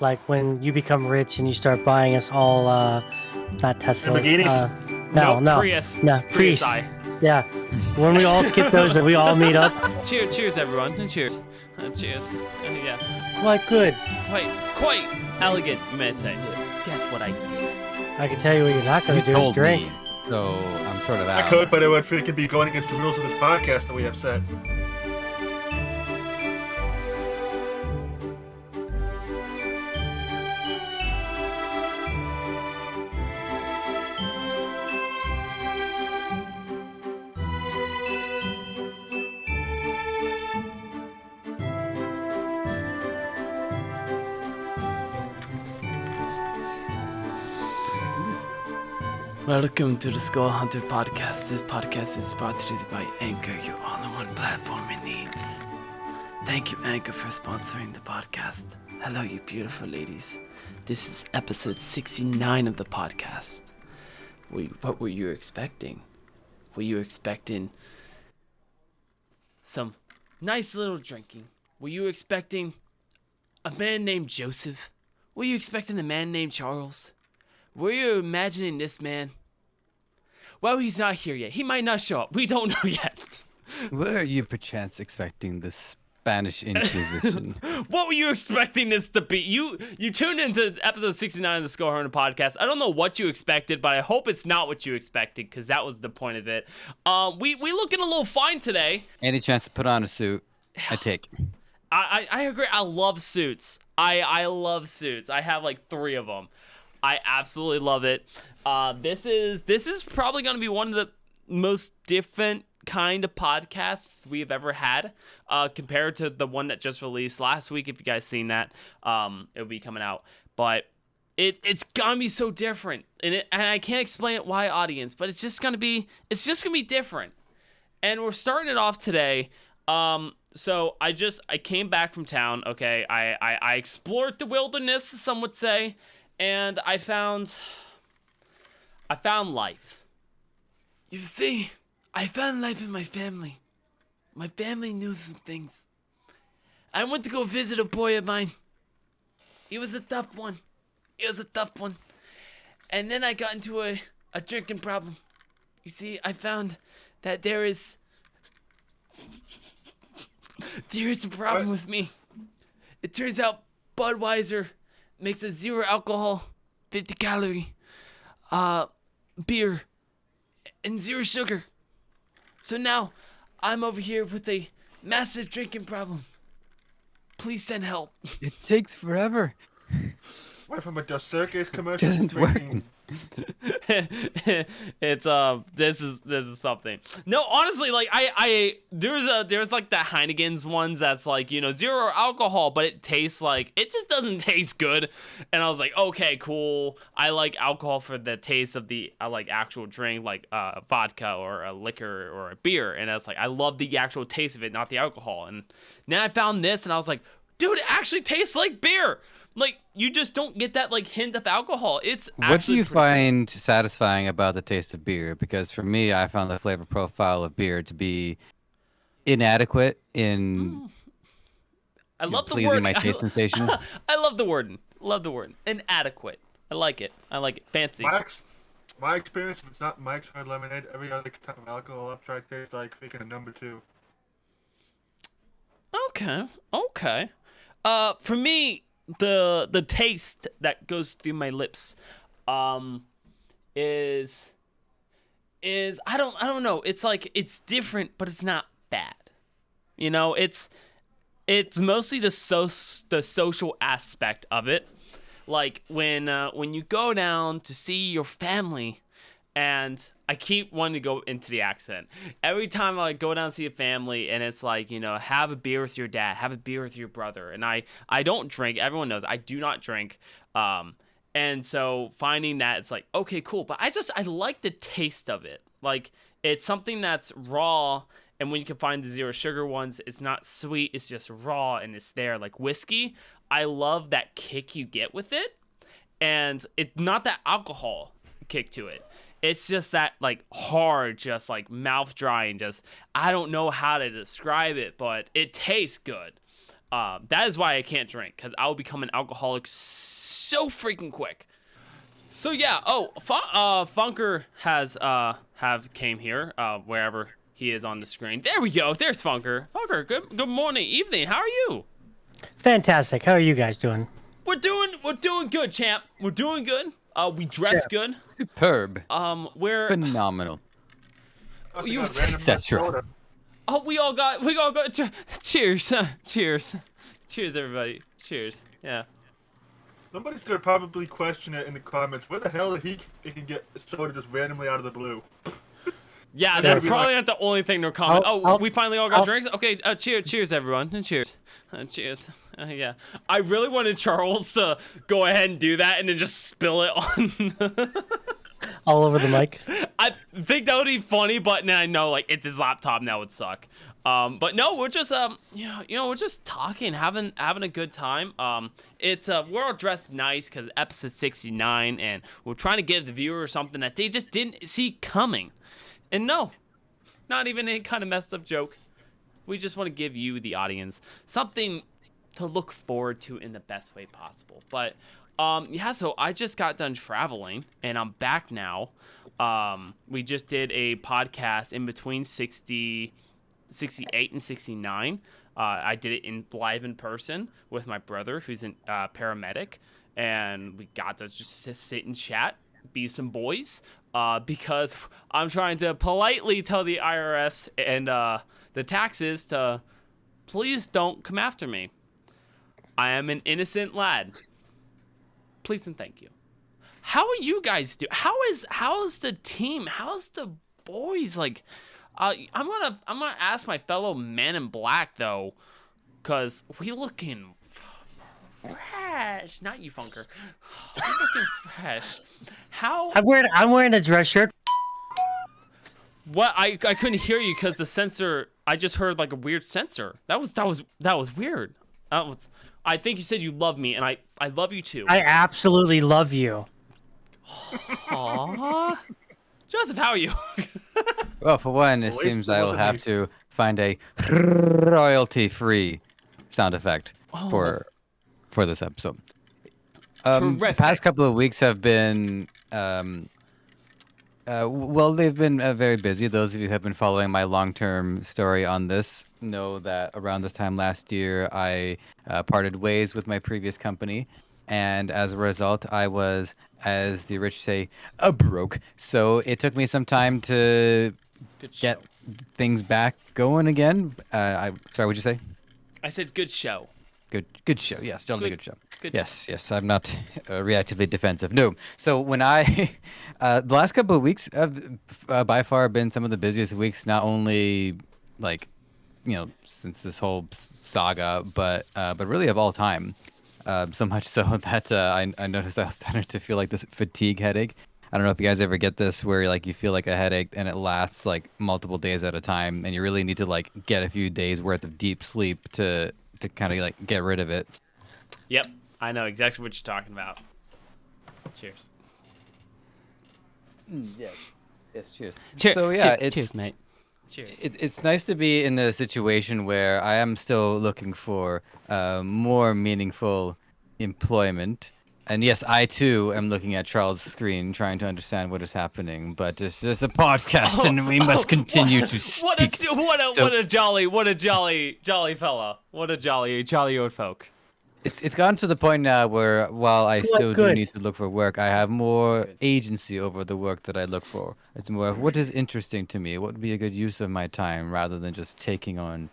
like when you become rich and you start buying us all, not Teslas. Lamborghinis? No, Prius. Yeah, when we all skip those and we all meet up. Cheers, everyone, and cheers. Cheers. Yeah. Quite good. Quite elegant, you may say. Guess what I did? I can tell you what you're not going to do is told drink. me, so I'm sort of out. I could, but it would freaking be going against the rules of this podcast that we have set. Welcome to the Skull Hunter Podcast. This podcast is brought to you by Anchor, your all-in-one platform in needs. Thank you, Anchor, for sponsoring the podcast. Hello, you beautiful ladies. This is episode 69 of the podcast. What were you expecting? Were you expecting some nice little drinking? Were you expecting a man named Joseph? Were you expecting a man named Charles? Were you imagining this man? Well, he's not here yet. He might not show up. We don't know yet. Were you perchance expecting the Spanish Inquisition? What were you expecting this to be? You tuned into episode 69 of the Skull Hunter Podcast. I don't know what you expected, but I hope it's not what you expected, because that was the point of it. We looking a little fine today. Any chance to put on a suit, I take. I agree. I love suits. I love suits. I have like 3 of them. I absolutely love it. This is probably going to be one of the most different kind of podcasts we've ever had, compared to the one that just released last week. If you guys seen that, it'll be coming out. But it's gonna be so different, and I can't explain it why, audience. But it's just gonna be different. And we're starting it off today. So I came back from town. Okay, I explored the wilderness, some would say. And I found life. You see, I found life in my family. My family knew some things. I went to go visit a boy of mine. He was a tough one. And then I got into a drinking problem. You see, I found that there is a problem with me. It turns out Budweiser makes a 0 alcohol, 50 calorie, beer, and 0 sugar. So now, I'm over here with a massive drinking problem. Please send help. It takes forever. What from a Dos Circus commercial? Doesn't work. It's this is something. No, honestly, like there's like the Heineken's ones that's like, 0 alcohol, but it just doesn't taste good. And I was like, okay, cool. I like alcohol for the taste of the actual drink, like vodka or a liquor or a beer. And it's like, I love the actual taste of it, not the alcohol. And then I found this and I was like, dude, it actually tastes like beer. Like, you just don't get that, hint of alcohol. What do you find satisfying about the taste of beer? Because for me, I found the flavor profile of beer to be inadequate in I love the pleasing word. my taste sensation. I love the word. Inadequate. I like it. Fancy. My experience, if it's not Mike's Hard Lemonade, every other type of alcohol I've tried tastes like freaking a number 2. Okay. For me, the taste that goes through my lips is I don't know. It's like, it's different, but it's not bad. It's mostly the social aspect of it. Like when you go down to see your family, and I keep wanting to go into the accent. Every time I go down to see a family, and it's like, have a beer with your dad, have a beer with your brother. And I don't drink. Everyone knows I do not drink. And so finding that, it's like, okay, cool. But I like the taste of it. Like, it's something that's raw. And when you can find the 0 sugar ones, it's not sweet. It's just raw, and it's there. Like whiskey, I love that kick you get with it. And it's not that alcohol kick to it. It's just that hard, just mouth drying, just, I don't know how to describe it, but it tastes good. That is why I can't drink, because I will become an alcoholic so freaking quick. So yeah. Oh, Funker has came here wherever he is on the screen. There we go. There's Funker. Funker, good morning, evening. How are you? Fantastic. How are you guys doing? We're doing good, champ. We're doing good. We dress good. Superb. We're Phenomenal. Oh, You got said- random That's true. soda. Oh, we all got. Cheers, cheers, cheers, everybody. Cheers. Yeah. Somebody's gonna probably question it in the comments. Where the hell did he can get soda just randomly out of the blue? Yeah, They're that's gonna be probably like- not the only thing they're comment. I'll- We finally all got I'll- drinks. Okay, cheers, everyone, and cheers, cheers. Yeah, I really wanted Charles to go ahead and do that and then just spill it on. All over the mic. I think that would be funny, but now I know like it's his laptop now would suck. But no, we're just we're just talking, having a good time. We're all dressed nice because episode 69, and we're trying to give the viewer something that they just didn't see coming. And no, not even any kind of messed up joke. We just want to give you, the audience, something to look forward to in the best way possible. But yeah, so I just got done traveling and I'm back now. We just did a podcast in between 68 and 69. I did it live in person with my brother, who's a paramedic, and we got to just sit and chat, be some boys, because I'm trying to politely tell the IRS and the taxes to please don't come after me. I am an innocent lad. Please and thank you. How are you guys doing? How's the team? How's the boys? Like, I'm gonna ask my fellow man in black though, cause we looking fresh. Not you, Funker. We looking fresh. How? I'm wearing a dress shirt. What? I couldn't hear you because the sensor. I just heard like a weird sensor. That was weird. I think you said you love me, and I love you too. I absolutely love you. Aww. Joseph, how are you? Well, for one, it At least seems it I will wasn't have me. to find a royalty-free sound effect for this episode. The Terrific. past couple of weeks have been well, they've been very busy. Those of you who have been following my long-term story on this know that around this time last year, I parted ways with my previous company, and as a result, I was, as the rich say, broke. So it took me some time to Good show. get things back going again. Sorry, what'd you say? I said good show. Good show. Yes, totally Good- good show. good Yes. I'm not reactively defensive. No. So when I, the last couple of weeks have by far been some of the busiest weeks, not only like, since this whole saga, but really of all time. So much so that I noticed I was starting to feel like this fatigue headache. I don't know if you guys ever get this where like you feel like a headache and it lasts like multiple days at a time, and you really need to like get a few days worth of deep sleep to kind of like get rid of it. Yep, I know exactly what you're talking about. Cheers. Yes, cheers. Cheers. So yeah, cheers, mate. Cheers. it's nice to be in the situation where I am still looking for more meaningful employment. And yes, I too am looking at Charles' screen trying to understand what is happening. But it's just a podcast, and we must continue to speak. What a jolly fella. What a jolly old folk. It's gotten to the point now where while I still do good. need to look for work, I have more agency over the work that I look for. It's more of what is interesting to me, what would be a good use of my time, rather than just taking on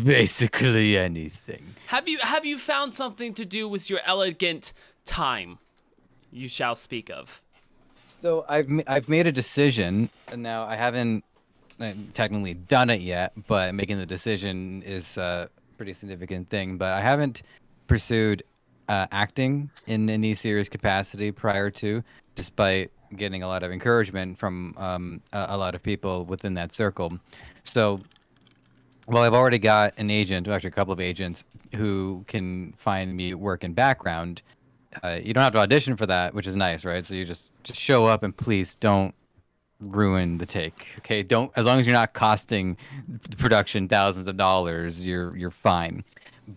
basically anything. Have you found something to do with your elegant time? You shall speak of. So I've made a decision, and now I haven't technically done it yet, but making the decision is a pretty significant thing. But I haven't pursued acting in any serious capacity prior to, despite getting a lot of encouragement from a lot of people within that circle. So, well, I've already got an agent, actually a couple of agents, who can find me work in background. You don't have to audition for that, which is nice, right? So you just show up and please don't ruin the take. Okay, don't, as long as you're not costing the production thousands of dollars, you're fine.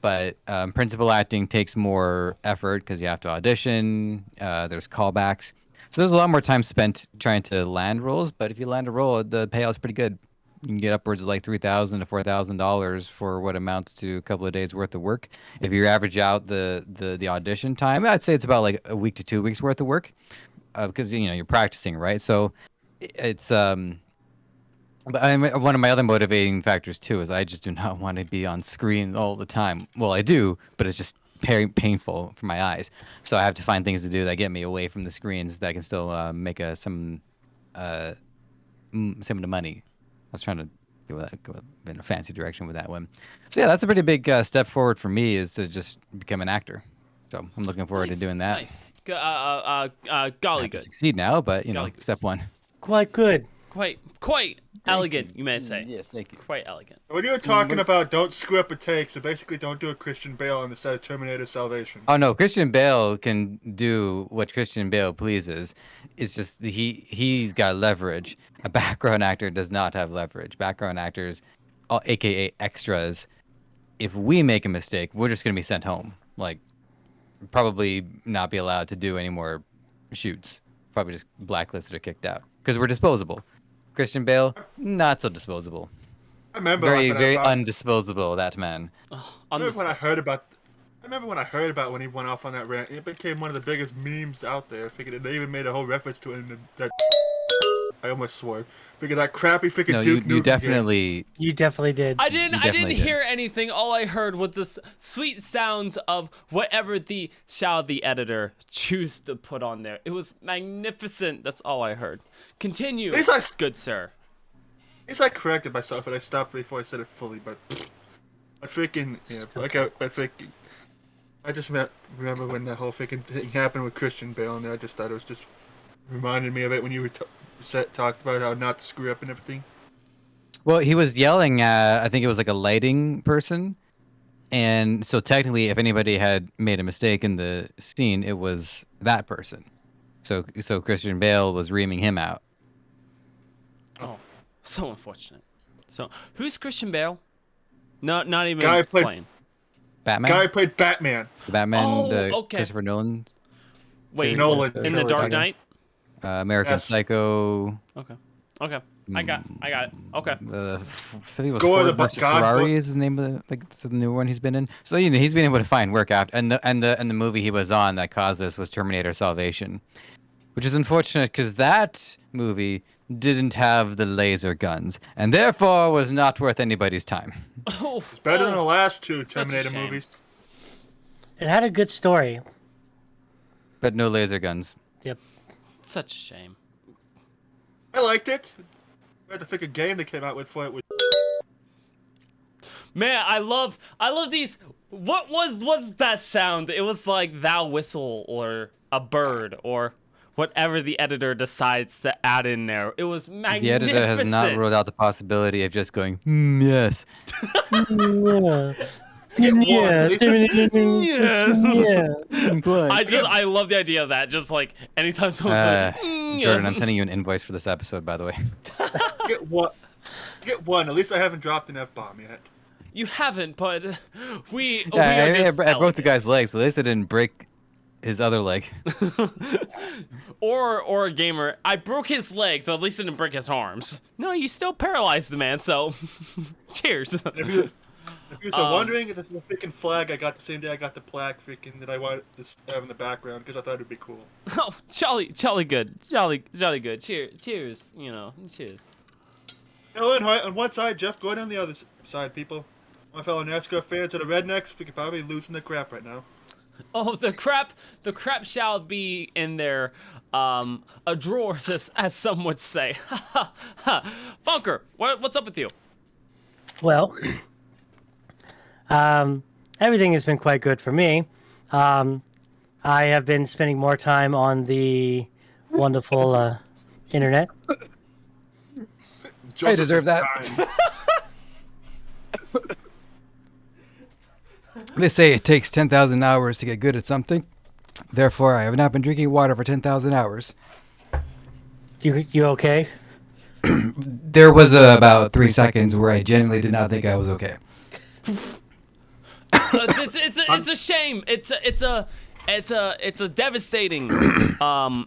But principal acting takes more effort because you have to audition. There's callbacks, so there's a lot more time spent trying to land roles. But if you land a role, the payout's pretty good. You can get upwards of like $3,000 to $4,000 for what amounts to a couple of days worth of work. If you average out the audition time, I'd say it's about like a week to 2 weeks worth of work, because you're practicing, right? So it's But one of my other motivating factors too is I just do not want to be on screen all the time. Well, I do, but it's just very painful for my eyes. So I have to find things to do that get me away from the screens that can still make some of the money. I was trying to go in a fancy direction with that one. So yeah, that's a pretty big step forward for me, is to just become an actor. So I'm looking forward to doing that. Nice. I Golly have to good. succeed now, but Golly goose. step one. Quite good. Quite elegant, you may say. Yes, thank you. Quite elegant. When you were talking about don't screw up a take, so basically don't do a Christian Bale on the set of Terminator Salvation. Oh no, Christian Bale can do what Christian Bale pleases. It's just he's got leverage. A background actor does not have leverage. Background actors, aka extras, if we make a mistake, we're just gonna be sent home. Like, probably not be allowed to do any more shoots. Probably just blacklisted or kicked out because we're disposable. Christian Bale, not so disposable. I remember Very, like, very undisposable, that man. I remember when I heard about when he went off on that rant. It became one of the biggest memes out there. I figured they even made a whole reference to it in that. I almost swore. Figured that crappy freaking No, Duke you Nukem definitely. You definitely did. I didn't definitely did. hear anything. All I heard was the sweet sounds of whatever the editor choose to put on there. It was magnificent. That's all I heard. Continue, At least I- good sir. At least I corrected myself and I stopped before I said it fully. But I freaking I just remember when that whole freaking thing happened with Christian Bale, and I just thought it was just reminded me of it when you were talked about how not to screw up and everything. Well, he was yelling at, I think it was like a lighting person. And so technically, if anybody had made a mistake in the scene, it was that person. So Christian Bale was reaming him out. Oh, so unfortunate. So, who's Christian Bale? No, not even Guy played- playing. Batman? Guy played Batman. The Batman, Oh, the okay. Christopher Nolan. Wait, Nolan. in the Dark Knight? American Yes. Psycho. Okay. I got it. Okay. I think it was Gore the Ford versus God Ferrari book. is the name of the new one he's been in. So he's been able to find work after, and the movie he was on that caused this was Terminator Salvation, which is unfortunate because that movie didn't have the laser guns and therefore was not worth anybody's time. Oh, It's better than the oh, last two a Terminator shame. movies. It had a good story. But no laser guns. Yep. such a shame. I liked it. I had to pick a game they came out with for it. Man, I love these. What was that sound? It was like thou whistle or a bird or whatever the editor decides to add in there. It was magnificent. The editor has not ruled out the possibility of just going, yes. Yeah. I love the idea of that. Just like anytime someone's like, Jordan, yes. I'm sending you an invoice for this episode, by the way. Get one. Get one. At least I haven't dropped an F-bomb yet. You haven't, but we. Yeah, we are just I broke the elegant. guy's legs, but at least I didn't break his other leg. or a gamer. I broke his legs, but at least I didn't break his arms. No, you still paralyzed the man. So, cheers. If you're wondering if this is a freaking flag I got the same day I got the plaque freaking that I wanted to have in the background because I thought it'd be cool. Oh, jolly good, jolly good. Cheers. You know, cheers. Ellen Hart on one side, Jeff Gordon on the other side, people. My fellow NASCAR fans are the rednecks. We could probably losing their crap right now. Oh, the crap shall be in there, a drawer, as some would say. Funker, what's up with you? Well, everything has been quite good for me. I have been spending more time on the wonderful internet. Joseph's deserve that. time. They say it takes 10,000 hours to get good at something. Therefore, I have not been drinking water for 10,000 hours. You okay? There was about 3 seconds where I genuinely did not think I was okay. it's a shame. It's a devastating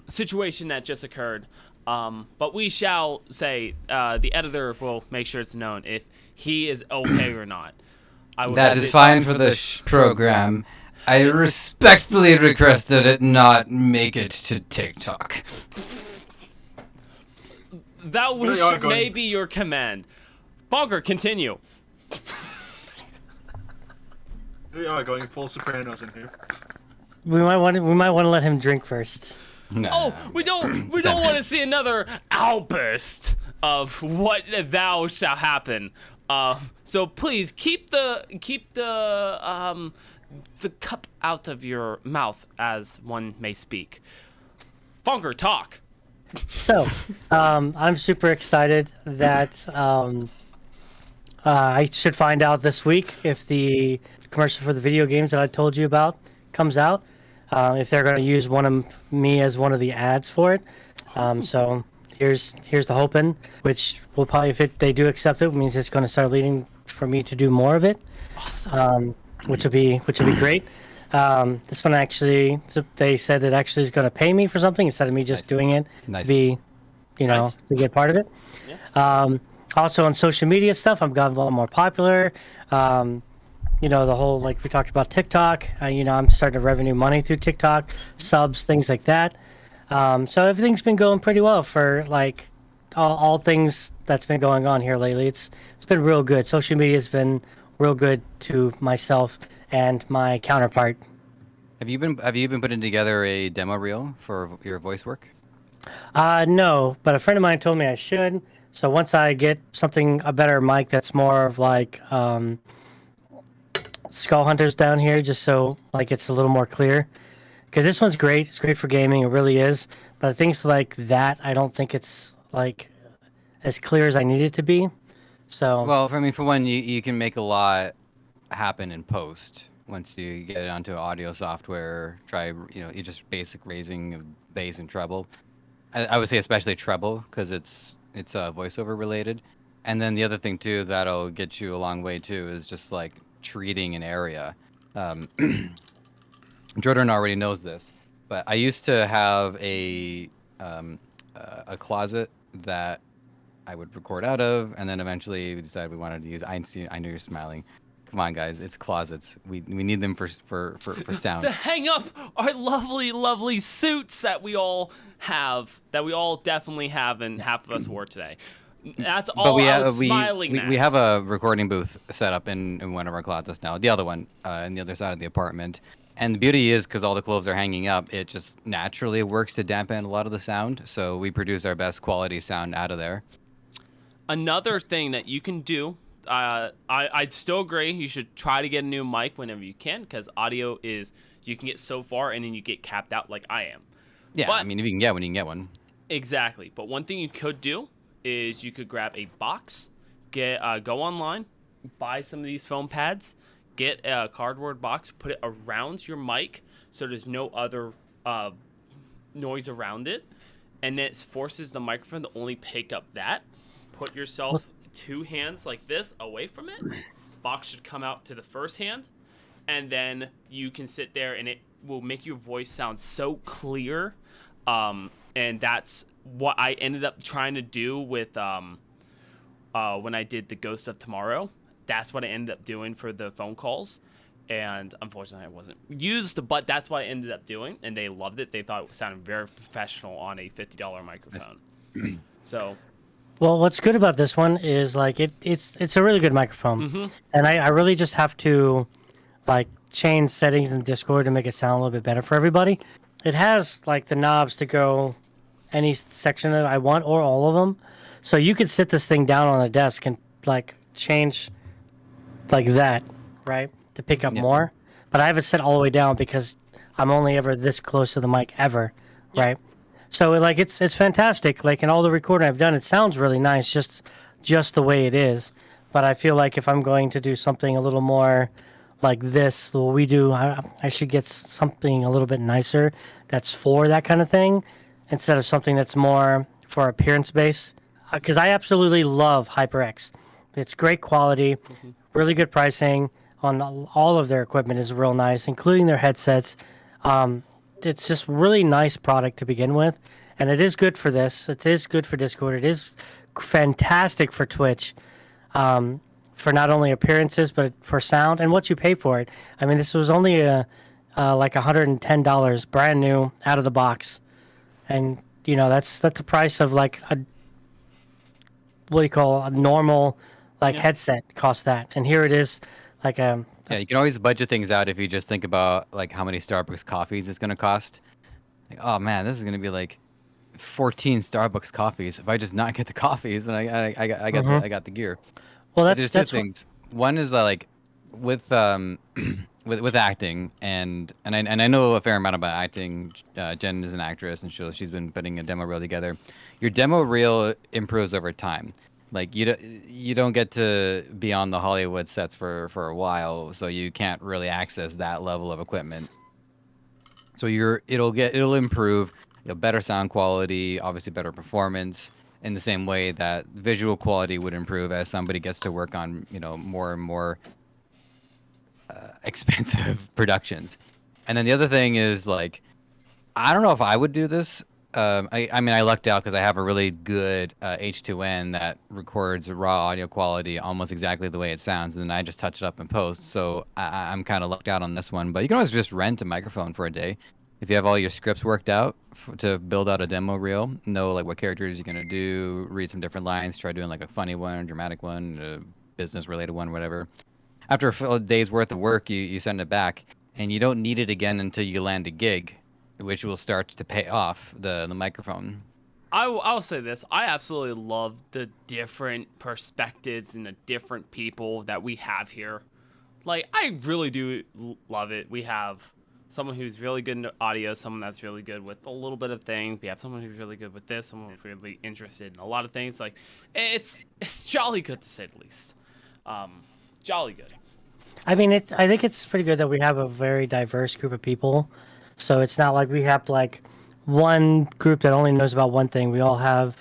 situation that just occurred. But we shall say the editor will make sure it's known if he is okay or not. That is fine for the program. I respectfully request that it not make it to TikTok. That may be your command. Bonker, continue. We are going full Sopranos in here. We might want to let him drink first. No. Oh, we don't want to see another outburst of what thou shall happen. So please keep the cup out of your mouth as one may speak. Bonker, talk. So, I'm super excited that I should find out this week if the commercial for the video games that I told you about comes out. If they're going to use me as one of the ads for it. So here's the hoping, which will probably, if they do accept it, means it's going to start leading for me to do more of it. Awesome. Which will be great. This one actually, they said it actually is going to pay me for something instead of me just doing it Nice. to be, Nice. to get part of it. Yeah. Also on social media stuff, I've gotten a lot more popular. The whole, like we talked about TikTok, I'm starting to revenue money through TikTok, subs, things like that. So everything's been going pretty well for like all things that's been going on here lately. It's been real good. Social media has been real good to myself and my counterpart. Have you been putting together a demo reel for your voice work? No, but a friend of mine told me I should. So once I get a better mic that's more of like Skull Hunters down here, just so like it's a little more clear. Because this one's great. It's great for gaming. It really is. But things like that, I don't think it's like as clear as I need it to be. So Well, I mean, for one, you can make a lot happen in post once you get it onto audio software. Try, you just basic raising of bass and treble. I would say especially treble because it's voiceover related. And then the other thing too that'll get you a long way too is just like treating an area. Jordan already knows this, but I used to have a closet that I would record out of, and then eventually we decided we wanted to use. I know you're smiling. Come on, guys, it's closets. We need them for sound. To hang up our lovely suits that we all have, that we all definitely have, and half of us wore today. That's all I was smiling at. We have a recording booth set up in one of our closets now. The other one, in the other side of the apartment. And the beauty is, because all the clothes are hanging up, it just naturally works to dampen a lot of the sound. So we produce our best quality sound out of there. Another thing that you can do, I still agree, you should try to get a new mic whenever you can, because audio is, you can get so far and then you get capped out like I am. Yeah, I mean, if you can get one, you can get one. Exactly. But one thing you could do is you could grab a box, go online, buy some of these foam pads, get a cardboard box, put it around your mic so there's no other noise around it, and then it forces the microphone to only pick up that. Put yourself 2 hands like this away from it. Box should come out to the first hand, and then you can sit there and it will make your voice sound so clear. And that's what I ended up trying to do with when I did the Ghost of Tomorrow. That's what I ended up doing for the phone calls. And unfortunately, I wasn't used, but that's what I ended up doing. And they loved it. They thought it sounded very professional on a $50 microphone. So, well, what's good about this one is like it's a really good microphone, mm-hmm. and I really just have to like change settings in Discord to make it sound a little bit better for everybody. It has like the knobs to go any section that I want or all of them, so you could sit this thing down on the desk and like change like that, right, to pick up more. But I have it set all the way down because I'm only ever this close to the mic ever, right? So like it's fantastic. Like in all the recording I've done, it sounds really nice, just the way it is. But I feel like if I'm going to do something a little more like this, what we do, I should get something a little bit nicer that's for that kind of thing instead of something that's more for appearance base. Because I absolutely love HyperX. It's great quality, really good pricing. on all of their equipment is real nice, including their headsets. It's just really nice product to begin with, and it is good for this. It is good for Discord. It is fantastic for Twitch, for not only appearances but for sound and what you pay for it. I mean, this was only like $110, brand new, out of the box, and that's the price of like a what do you call a normal headset costs that, and here it is like a Yeah, you can always budget things out if you just think about like how many Starbucks coffees it's gonna cost. Like, oh man, this is gonna be like 14 Starbucks coffees if I just not get the coffees and I got the gear. well But that's there's two what, things. One is like with with acting and I know a fair amount about acting. Jen is an actress and she's been putting a demo reel together. Your demo reel improves over time. Like you don't get to be on the Hollywood sets for a while, so you can't really access that level of equipment. So it'll improve, better sound quality, obviously better performance, in the same way that visual quality would improve as somebody gets to work on more and more expensive productions. And then the other thing is like, I don't know if I would do this. I mean, I lucked out because I have a really good H2N that records raw audio quality almost exactly the way it sounds, and then I just touch it up in post. So I'm kind of lucked out on this one. But you can always just rent a microphone for a day if you have all your scripts worked out to build out a demo reel. Know like what characters you're gonna do, read some different lines, try doing like a funny one, dramatic one, a business related one, whatever. After a day's worth of work, you send it back, and you don't need it again until you land a gig, which will start to pay off the microphone. I'll say this. I absolutely love the different perspectives and the different people that we have here. Like, I really do love it. We have someone who's really good in audio, someone that's really good with a little bit of things. We have someone who's really good with this, someone who's really interested in a lot of things. Like, it's jolly good to say the least. Jolly good. I mean, I think it's pretty good that we have a very diverse group of people. So it's not like we have like one group that only knows about one thing. We all have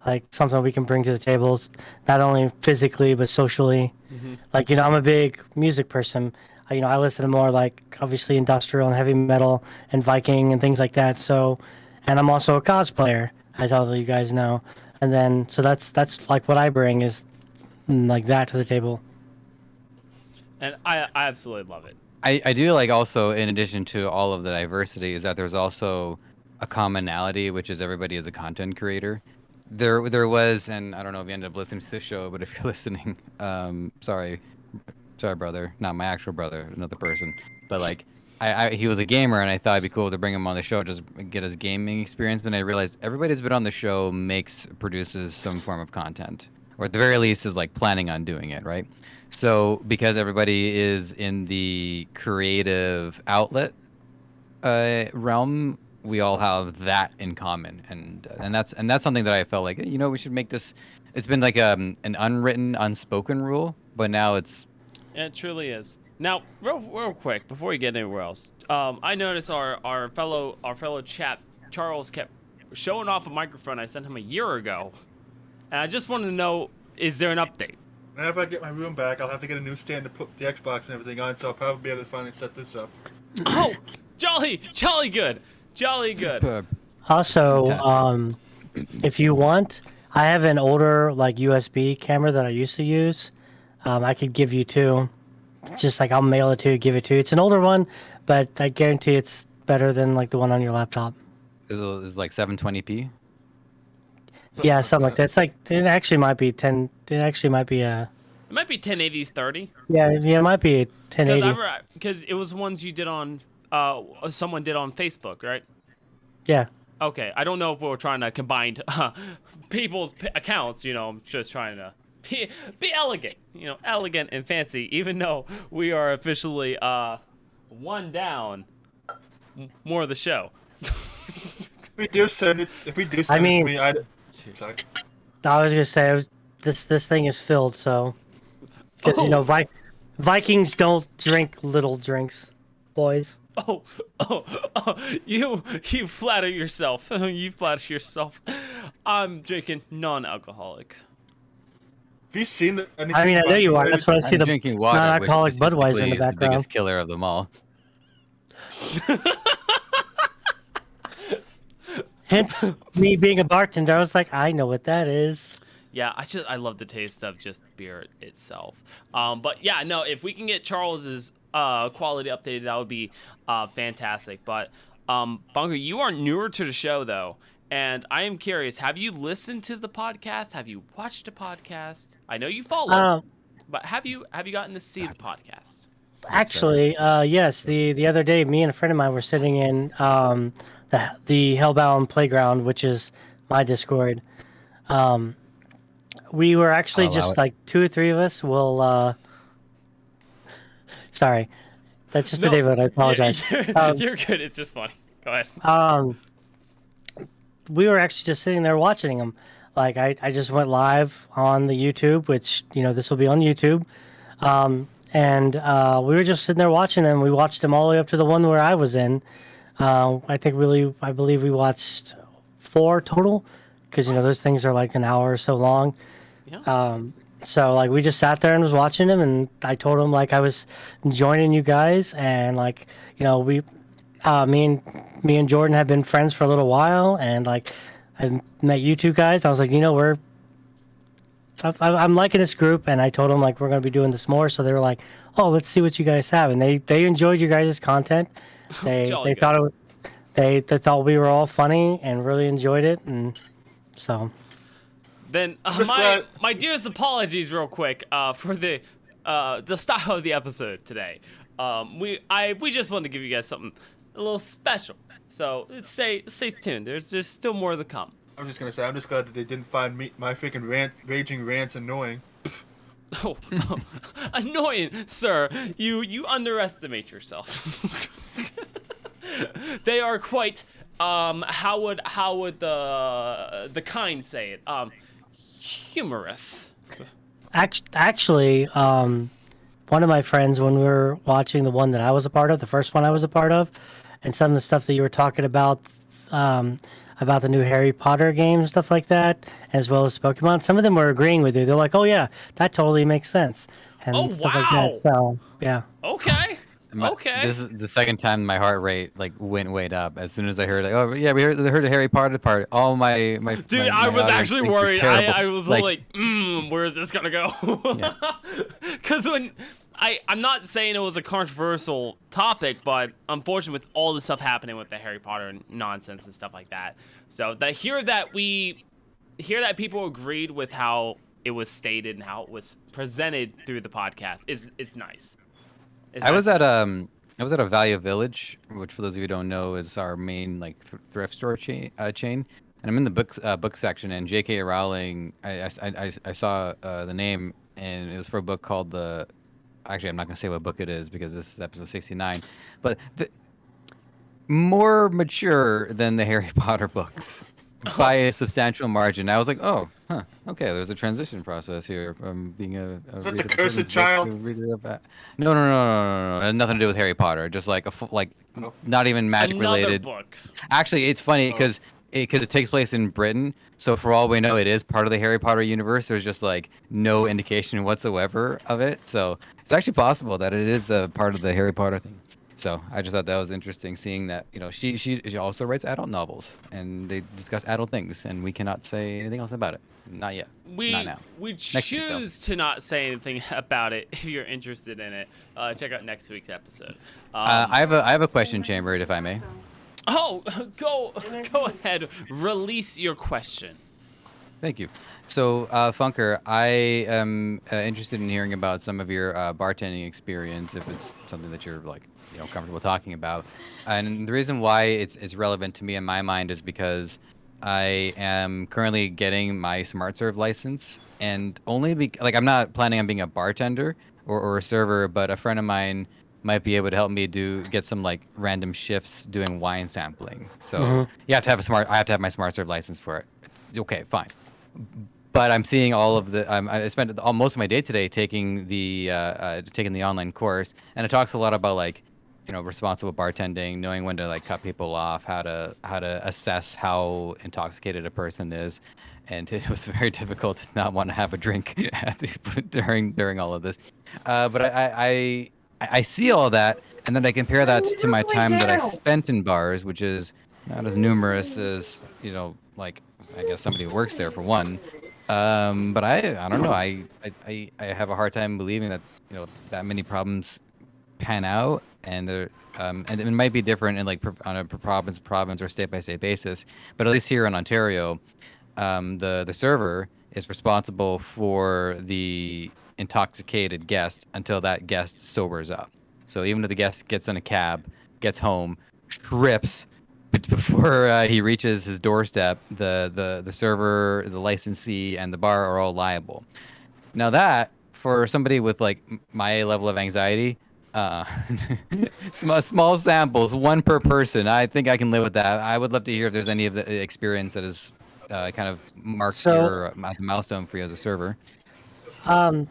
like something we can bring to the tables, not only physically but socially. Like, I'm a big music person. I listen to more like obviously industrial and heavy metal and Viking and things like that. So, and I'm also a cosplayer, as all of you guys know. And then so that's like what I bring is like that to the table. And I absolutely love it. I do like also, in addition to all of the diversity, is that there's also a commonality, which is everybody is a content creator. There was, and I don't know if you ended up listening to this show, but if you're listening, sorry, brother, not my actual brother, another person, but like, he was a gamer, and I thought it'd be cool to bring him on the show, just get his gaming experience. But I realized everybody who's been on the show produces some form of content, or at the very least is like planning on doing it, right? So because everybody is in the creative outlet realm, we all have that in common, and that's something that I felt like we should make this. It's been like an unwritten, unspoken rule, but now it's. It truly is. Now, real quick before we get anywhere else, I noticed our fellow chap Charles kept showing off a microphone I sent him a year ago, and I just wanted to know, is there an update? Whenever I get my room back, I'll have to get a new stand to put the Xbox and everything on, so I'll probably be able to finally set this up. Oh, jolly good. Superb. Also, Fantastic. if you want, I have an older like USB camera that I used to use. I could give you two. Just like I'll mail it to you, give it to you. It's an older one, but I guarantee it's better than like the one on your laptop. Is it like 720p? Yeah, something like that. It's like it actually might be 10. It actually might be a. It might be 1080/30. Yeah, it might be 1080. Because it was ones you did on, someone did on Facebook, right? Yeah. Okay, I don't know if we're trying to combine people's accounts. I'm just trying to be elegant, elegant and fancy. Even though we are officially one down, more of the show. If we do send it to me, sorry. I was gonna say this thing is filled, so because Vikings don't drink little drinks, boys. Oh, you flatter yourself. You flatter yourself. I'm drinking non-alcoholic. Have you seen anything? I mean, I know you are. vodka That's why I see I'm the drinking water, which non-alcoholic Budweiser statistically in the is the background. biggest killer of them all. Hence me being a bartender. I was like, I know what that is. Yeah, I love the taste of just beer itself. But yeah, no, if we can get Charles's quality updated, that would be fantastic. But Bunker, you are newer to the show though, and I am curious. Have you listened to the podcast? Have you watched a podcast? I know you follow, but have you gotten to see the podcast? Actually, yes. The other day, me and a friend of mine were sitting in the Hellbound Playground, which is my Discord. We were actually I'll allow just it. like 2 or 3 of us will. Sorry, that's just the No, name of it. I apologize. You're good. It's just funny. Go ahead. We were actually just sitting there watching them. Like I just went live on the YouTube, which this will be on YouTube. And we were just sitting there watching them. We watched them all the way up to the one where I was in. I believe we watched 4 total, because those things are like an hour or so long. Yeah. So like we just sat there and was watching him, and I told him like I was joining you guys, and like we, me and Jordan have been friends for a little while, and like I met you 2 guys. I was like, I'm liking this group, and I told them like we're gonna be doing this more. So they were like, oh, let's see what you guys have, and they enjoyed you guys' content. They Jolly thought good. they thought we were all funny and really enjoyed it, and so. Then Just, my dearest apologies, real quick, for the style of the episode today. We just wanted to give you guys something a little special. So stay tuned. There's still more to come. I'm just gonna say, I'm just glad that they didn't find my freaking raging rants annoying. Oh, annoying, sir. You underestimate yourself. They are quite how would the kind say it? Humorous. Actually, one of my friends, when we were watching the one that I was a part of, the first one I was a part of, and some of the stuff that you were talking about the new Harry Potter game and stuff like that, as well as Pokemon, some of them were agreeing with you. They're like, oh yeah, that totally makes sense. And Oh, stuff like wow. that. So, yeah. Okay. Okay. This is the second time my heart rate like went way up as soon as I heard like, oh yeah, we heard a Harry Potter part. All my Dude, my I was audience actually thinks you're worried. terrible. I was like, where is this gonna go? Yeah. Because when I'm not saying it was a controversial topic, but unfortunately, with all the stuff happening with the Harry Potter nonsense and stuff like that, so hear that people agreed with how it was stated and how it was presented through the podcast is nice. I was at a Value Village, which for those of you who don't know is our main like thrift store chain, and I'm in the book section, and J.K. Rowling, I saw the name, and it was for a book called the. Actually, I'm not gonna say what book it is because this is episode 69, but more mature than the Harry Potter books by a substantial margin. I was like, oh, huh, okay. There's a transition process here from being a Is that reader the of Cursed children's books Child? to a reader of no. It had nothing to do with Harry Potter. Just like No. not even magic Another related. book. Actually, it's funny because it takes place in Britain. So for all we know, it is part of the Harry Potter universe. There's just like no indication whatsoever of it. So it's actually possible that it is a part of the Harry Potter thing. So I just thought that was interesting, seeing that she also writes adult novels and they discuss adult things, and we cannot say anything else about it. Not yet. Not now. We week, though. choose to not say anything about it. If you're interested in it, check out next week's episode. I have a question, Chambered, if I may. Oh, go ahead. Release your question. Thank you. So, Funker, I am interested in hearing about some of your bartending experience, if it's something that you're like, comfortable talking about. And the reason why it's relevant to me in my mind is because I am currently getting my Smart Serve license, and only I'm not planning on being a bartender or a server, but a friend of mine might be able to help me get some like random shifts doing wine sampling. So you have to have I have to have my Smart Serve license for it. It's okay, fine. But I'm seeing all of the. I spent most of my day today taking the online course, and it talks a lot about like responsible bartending, knowing when to like cut people off, how to assess how intoxicated a person is, and it was very difficult to not want to have a drink during all of this. But I see all that, and then I compare that to my time that I spent in bars, which is not as numerous as like I guess somebody who works there for one. But I don't know. I have a hard time believing that that many problems pan out, and and it might be different in like on a province or state by state basis. But at least here in Ontario, the server is responsible for the intoxicated guest until that guest sobers up. So even if the guest gets in a cab, gets home, trips, but before he reaches his doorstep, the server, the licensee, and the bar are all liable. Now that, for somebody with like my level of anxiety, small samples, one per person, I think I can live with that. I would love to hear if there's any of the experience that is kind of marked your as a milestone for you as a server.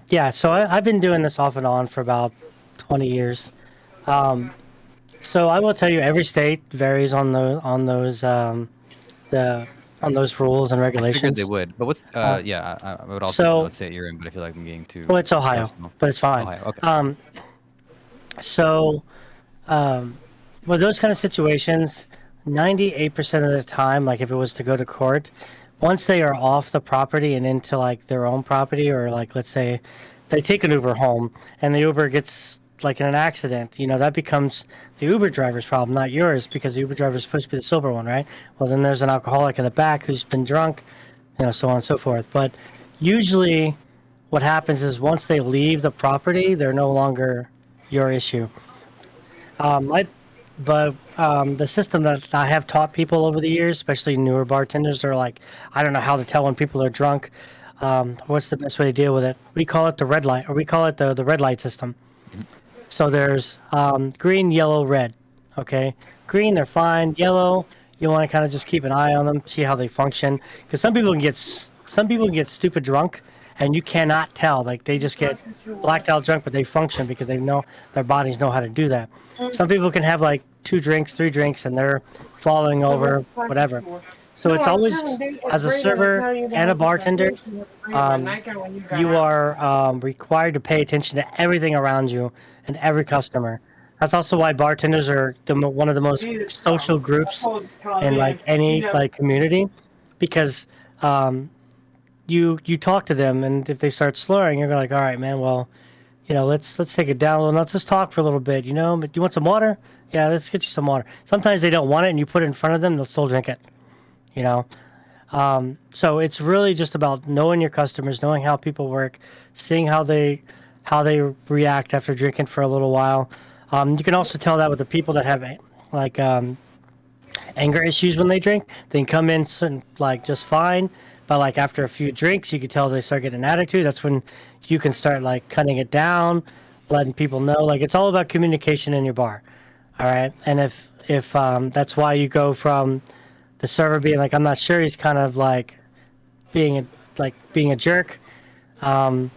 Yeah, so I've been doing this off and on for about 20 years. So I will tell you, every state varies on those rules and I regulations. figured they would, but what's yeah, I would also know what state you're in, but I feel like I'm getting too. Well, it's Ohio, personal. but it's fine. Ohio, okay. So, with those kind of situations, 98% of the time, like if it was to go to court, once they are off the property and into like their own property, or like let's say they take an Uber home and the Uber gets like in an accident, that becomes the Uber driver's problem, not yours, because the Uber driver is supposed to be the sober one, right? Well, then there's an alcoholic in the back who's been drunk, so on and so forth. But usually what happens is once they leave the property, they're no longer your issue. The system that I have taught people over the years, especially newer bartenders, are like, I don't know how to tell when people are drunk. What's the best way to deal with it? We call it the red light, or we call it the red light system. So there's green, yellow, red. Okay, green, they're fine. Yellow, you want to kind of just keep an eye on them, see how they function, because some people can get stupid drunk, and you cannot tell. Like they just get blacked out drunk, but they function because they know their bodies know how to do that. Some people can have like 2 drinks, 3 drinks, and they're falling over, whatever. So it's always, as a server and a bartender, you are required to pay attention to everything around you and every customer. That's also why bartenders are one of the most social groups in like any like community, because you talk to them, and if they start slurring, you're like, all right, man, well, let's take it down a little. Let's just talk for a little bit, But you want some water? Yeah, let's get you some water. Sometimes they don't want it, and you put it in front of them, they'll still drink it. So it's really just about knowing your customers, knowing how people work, seeing how they react after drinking for a little while. You can also tell that with the people that have like anger issues when they drink. They can come in like just fine, but like after a few drinks, you can tell they start getting an attitude. That's when you can start like cutting it down, letting people know. Like it's all about communication in your bar, all right. And if that's why you go from the server being like, I'm not sure, he's kind of like being a jerk. So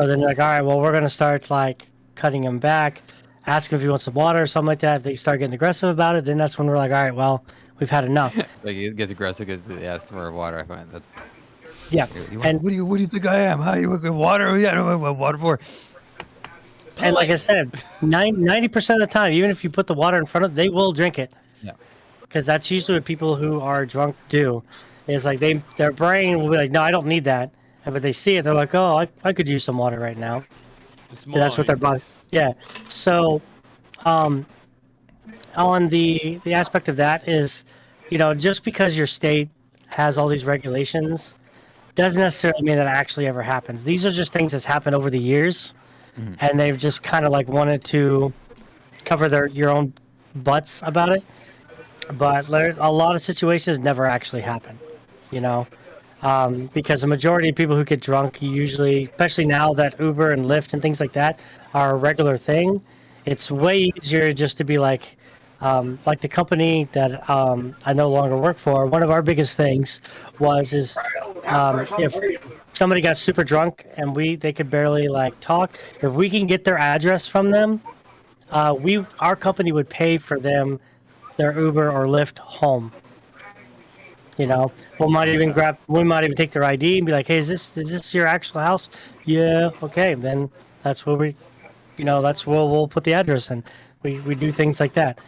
then you're like, all right, well, we're going to start like cutting him back, ask him if he wants some water or something like that. If they start getting aggressive about it, then that's when we're like, all right, well, we've had enough. So he gets aggressive because they ask for water. I find that's. Yeah. And What do you think I am? Huh? You want water? Yeah, I don't know what water for. And like I said, 90% of the time, even if you put the water in front of them, they will drink it. Yeah. Because that's usually what people who are drunk do. Is like their brain will be like, no, I don't need that. And but they see it, they're like, oh, I could use some water right now. That's what their body. Yeah. So, on the aspect of that is, just because your state has all these regulations, doesn't necessarily mean that it actually ever happens. These are just things that's happened over the years, and they've just kind of like wanted to cover your own butts about it. But a lot of situations never actually happen, because the majority of people who get drunk usually, especially now that Uber and Lyft and things like that are a regular thing, it's way easier just to be like the company that I no longer work for. One of our biggest things is if somebody got super drunk and they could barely like talk, if we can get their address from them our company would pay for them their Uber or Lyft home. You know, we might even take their ID and be like, "Hey, is this your actual house?" Yeah, okay, then that's where that's where we'll put the address in. We do things like that,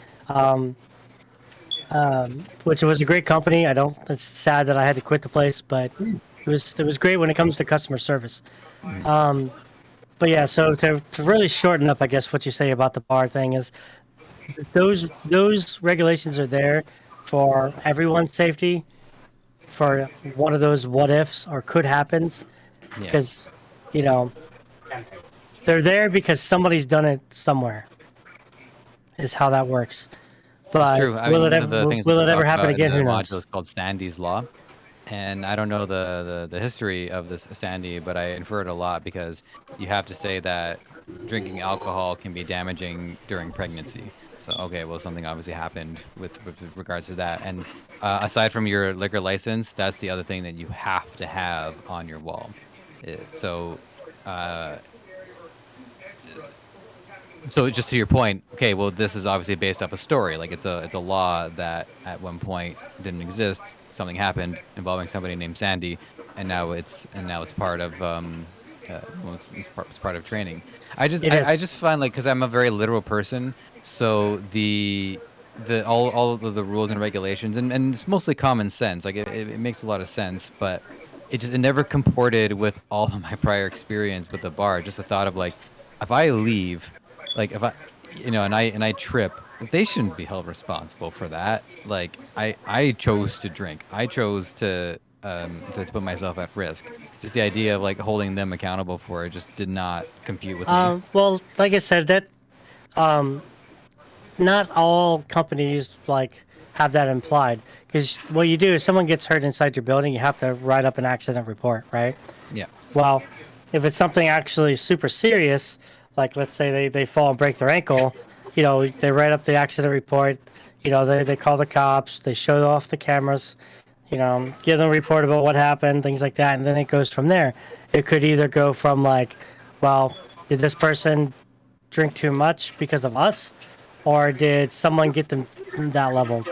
which was a great company. I don't. It's sad that I had to quit the place, but it was great when it comes to customer service. But yeah, so to really shorten up, I guess what you say about the bar thing is those regulations are there for everyone's safety, for one of those what ifs or could happens, Yeah. because you know they're there because somebody's done it somewhere. Is how that works. But It's true. I mean, will it one of the ever things will that it they ever talk happen about in again? the Who module knows? is called Sandy's Law. And I don't know the history of this Sandy, but I infer it a lot because you have to say that drinking alcohol can be damaging during pregnancy. So, okay, well, something obviously happened with regards to that. And aside from your liquor license, that's the other thing that you have to have on your wall. So, uh, so just to your point, okay, well, this is obviously based off a story. Like it's a law that at one point didn't exist. Something happened involving somebody named Sandy, and now it's part of it's part of training. It is. I just find like because I'm a very literal person, so the all of the rules and regulations and it's mostly common sense. Like it makes a lot of sense, but it never comported with all of my prior experience with the bar. Just the thought of like if I leave like if I and I trip, they shouldn't be held responsible for that. Like I chose to drink. I chose to put myself at risk. Just the idea of like holding them accountable for it just did not compute with me. Well, like I said, that not all companies like have that implied. Because what you do is someone gets hurt inside your building, you have to write up an accident report, right? Yeah. Well, if it's something actually super serious, like let's say they fall and break their ankle, they write up the accident report, they call the cops, they show off the cameras, give them a report about what happened, things like that, and then it goes from there. It could either go from like, well, did this person drink too much because of us, or did someone get them that level?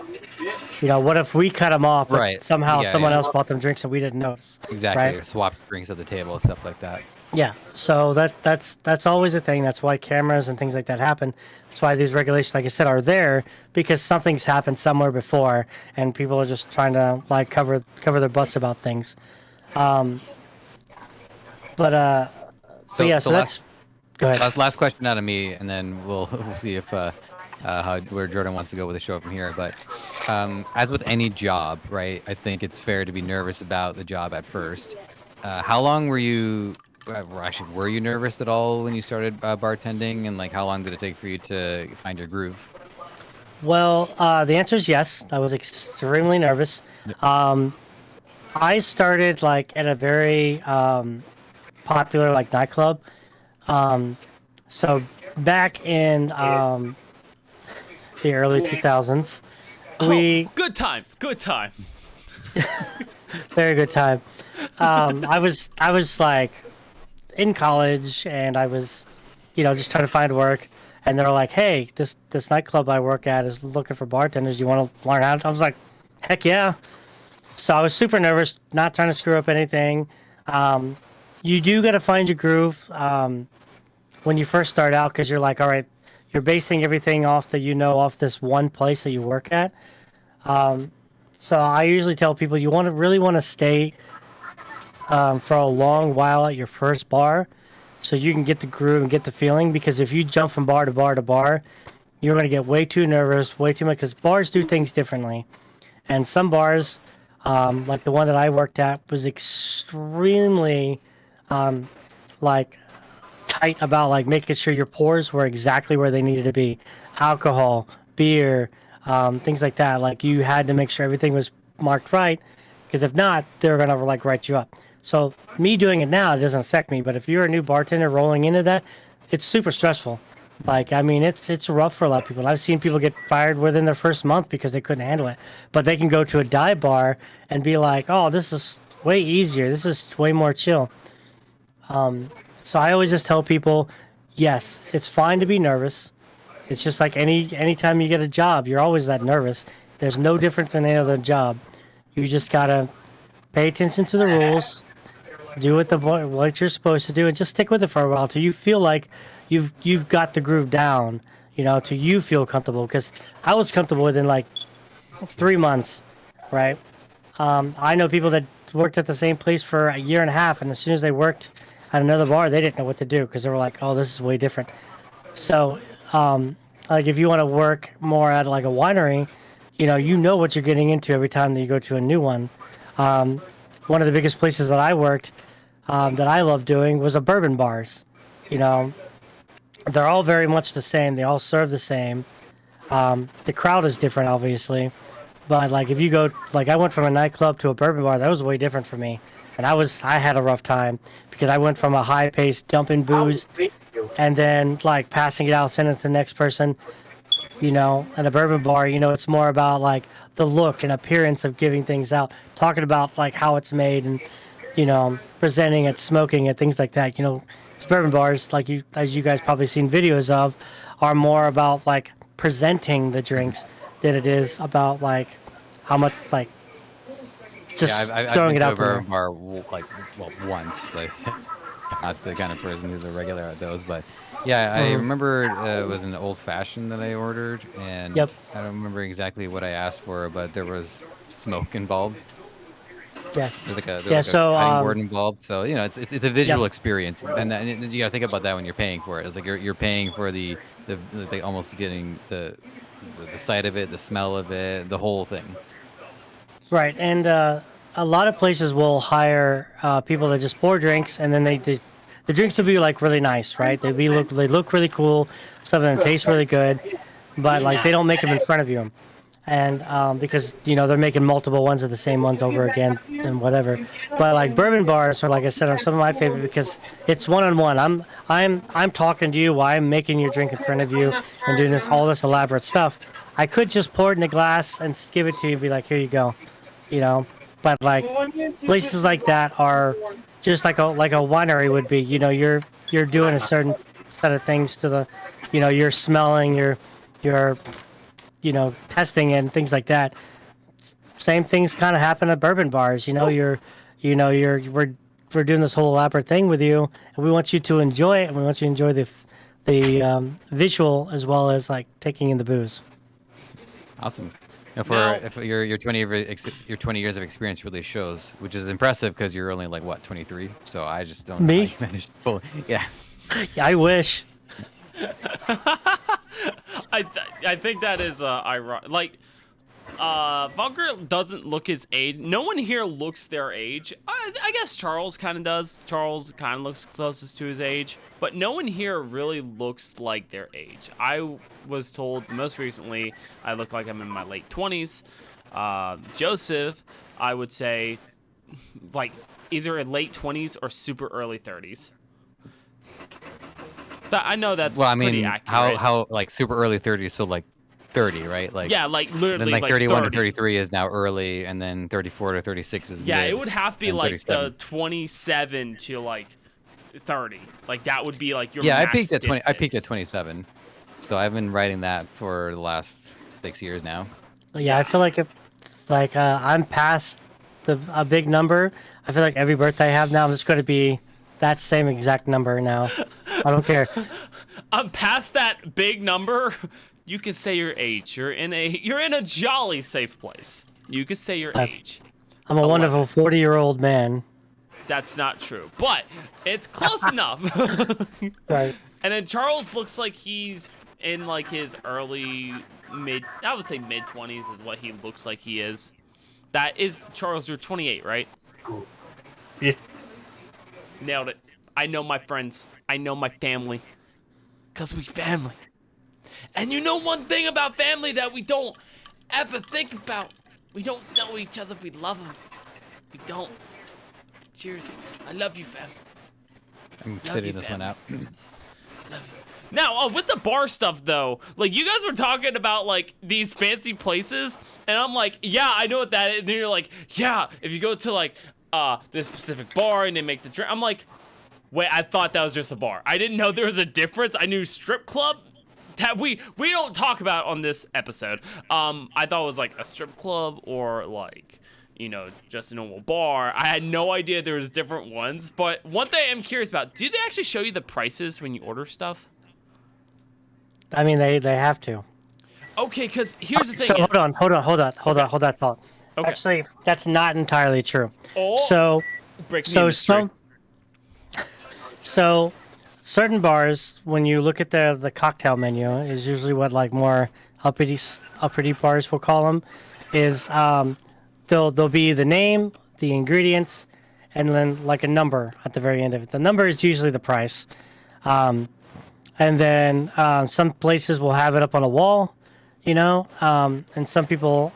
What if we cut them off, but Right. somehow Yeah, someone yeah. else bought them drinks and we didn't notice? Exactly. Right? Or swapped drinks at the table and stuff like that. Yeah. So that's always a thing. That's why cameras and things like that happen. That's why these regulations, like I said, are there because something's happened somewhere before, and people are just trying to like cover their butts about things. But So, yeah. so So that's. Go ahead. last question out of me, and then we'll see if where Jordan wants to go with the show from here. But as with any job, right? I think it's fair to be nervous about the job at first. How long were you? Actually, were you nervous at all when you started bartending? And like, how long did it take for you to find your groove? Well, the answer is yes. I was extremely nervous. I started like at a very popular like nightclub. So back in the early 2000s, Good time. Good time. very good time. I was like in college and I was, just trying to find work. And they're like, "Hey, this nightclub I work at is looking for bartenders. You want to learn how to?" I was like, "Heck yeah!" So I was super nervous, not trying to screw up anything. You do got to find your groove when you first start out because you're like, all right, you're basing everything off off this one place that you work at. So I usually tell people you really want to stay for a long while at your first bar, so you can get the groove and get the feeling. Because if you jump from bar to bar to bar, you're going to get way too nervous, way too much. Because bars do things differently, and some bars, like the one that I worked at, was extremely like tight about like making sure your pours were exactly where they needed to be. Alcohol, beer, things like that. Like you had to make sure everything was marked right, because if not, they're gonna like write you up. So me doing it now, it doesn't affect me. But if you're a new bartender rolling into that, it's super stressful. Like, I mean, it's rough for a lot of people. I've seen people get fired within their first month because they couldn't handle it. But they can go to a dive bar and be like, "Oh, this is way easier. This is way more chill." So I always just tell people, yes, it's fine to be nervous. It's just like anytime you get a job, you're always that nervous. There's no difference than any other job. You just gotta pay attention to the rules, do what you're supposed to do, and just stick with it for a while till you feel like you've got the groove down. Till you feel comfortable. Because I was comfortable within like 3 months, right? I know people that worked at the same place for a year and a half, and as soon as they worked at another bar, they didn't know what to do because they were like, "Oh, this is way different." So, like if you want to work more at like a winery, you know what you're getting into every time that you go to a new one. One of the biggest places that I worked, that I loved doing, was a bourbon bars. You know, they're all very much the same. They all serve the same. The crowd is different, obviously, but like if you go, like I went from a nightclub to a bourbon bar, that was way different for me, and I had a rough time because I went from a high-paced dumping booze, and then like passing it out, sending it to the next person. At a bourbon bar, it's more about like the look and appearance of giving things out, talking about like how it's made and, presenting it, smoking it, things like that. Bourbon bars, like as you guys probably seen videos of, are more about like presenting the drinks than it is about like how much like just I've been throwing it to out a there. bourbon bar once. Like, not the kind of person who's a regular at those, but yeah, I remember it was an old fashioned that I ordered, and Yep. I don't remember exactly what I asked for, but there was smoke involved. Yeah. There's like a Yeah, so, cutting board involved, so it's a visual Yep. experience, and you gotta think about that when you're paying for it. It's like you're paying for the almost getting the sight of it, the smell of it, the whole thing. Right, and a lot of places will hire people that just pour drinks, and then the drinks will be like really nice, right? They look really cool, some of them taste really good, but like they don't make them in front of you, and because they're making multiple ones of the same ones over again and whatever. But like bourbon bars are, like I said, are some of my favorite because it's one-on-one. I'm talking to you while I'm making your drink in front of you and doing all this elaborate stuff. I could just pour it in a glass and give it to you and be like, here you go. But like places like that are just like a winery would be. You're doing a certain set of things to the, you're smelling, you're testing and things like that. Same things kind of happen at bourbon bars. We're doing this whole elaborate thing with you, and we want you to enjoy it, and we want you to enjoy the visual as well as like taking in the booze. Awesome. If Now- if your 20 years of experience really shows, which is impressive because you're only like what 23. So I just don't know Me? how you managed to pull. Yeah. Yeah, I wish. I think that is ironic. Like, Bunker doesn't look his age. No one here looks their age. I guess Charles kind of does. Charles kind of looks closest to his age, but no one here really looks like their age. I was told most recently I look like I'm in my late 20s. Joseph, I would say, like either in late 20s or super early 30s. I know that's Well, I pretty mean, accurate. how like super early 30s, so like 30, right? Like Yeah, like literally then like 31 to 30. 33 is now early, and then 34 to 36 is Yeah, mid, it would have to be and like 37. the 27 to like 30. Like that would be like your Yeah, I max peaked at 20. I peaked at distance. 27, so I've been writing that for the last 6 years now. Yeah, I feel like I'm past a big number. I feel like every birthday I have now, I'm just going to be that same exact number now. I don't care. I'm past that big number. You can say your age. You're in a jolly safe place. You can say your age. I'm a wonderful 40-year-old man. That's not true, but it's close enough. Right. And then Charles looks like he's in like his early I would say mid 20s is what he looks like he is. That is Charles, you're 28, right? Yeah. Nailed it. I know my friends. I know my family. Cause we family. And you know one thing about family that we don't ever think about. We don't know each other. We love them. We don't. Cheers. I love you, fam. I'm Love sitting you, this one fam. out. Now, with the bar stuff though, like you guys were talking about like these fancy places, and I'm like, yeah, I know what that is. And then you're like, yeah, if you go to like this specific bar and they make the drink, I'm like, wait, I thought that was just a bar. I didn't know there was a difference. I knew strip club that we don't talk about on this episode. I thought it was like a strip club or like, you know, just a normal bar. I had no idea there was different ones. But one thing I'm curious about, do they actually show you the prices when you order stuff? I mean, they have to. Okay, because here's the thing. So hold that thought. Okay. Actually, that's not entirely true. Oh, So break me so in this straight. so certain bars, when you look at the cocktail menu, is usually what like more uppity bars we'll call them, is there'll be the name, the ingredients, and then like a number at the very end of it. The number is usually the price, and then some places will have it up on a wall, you know, and some people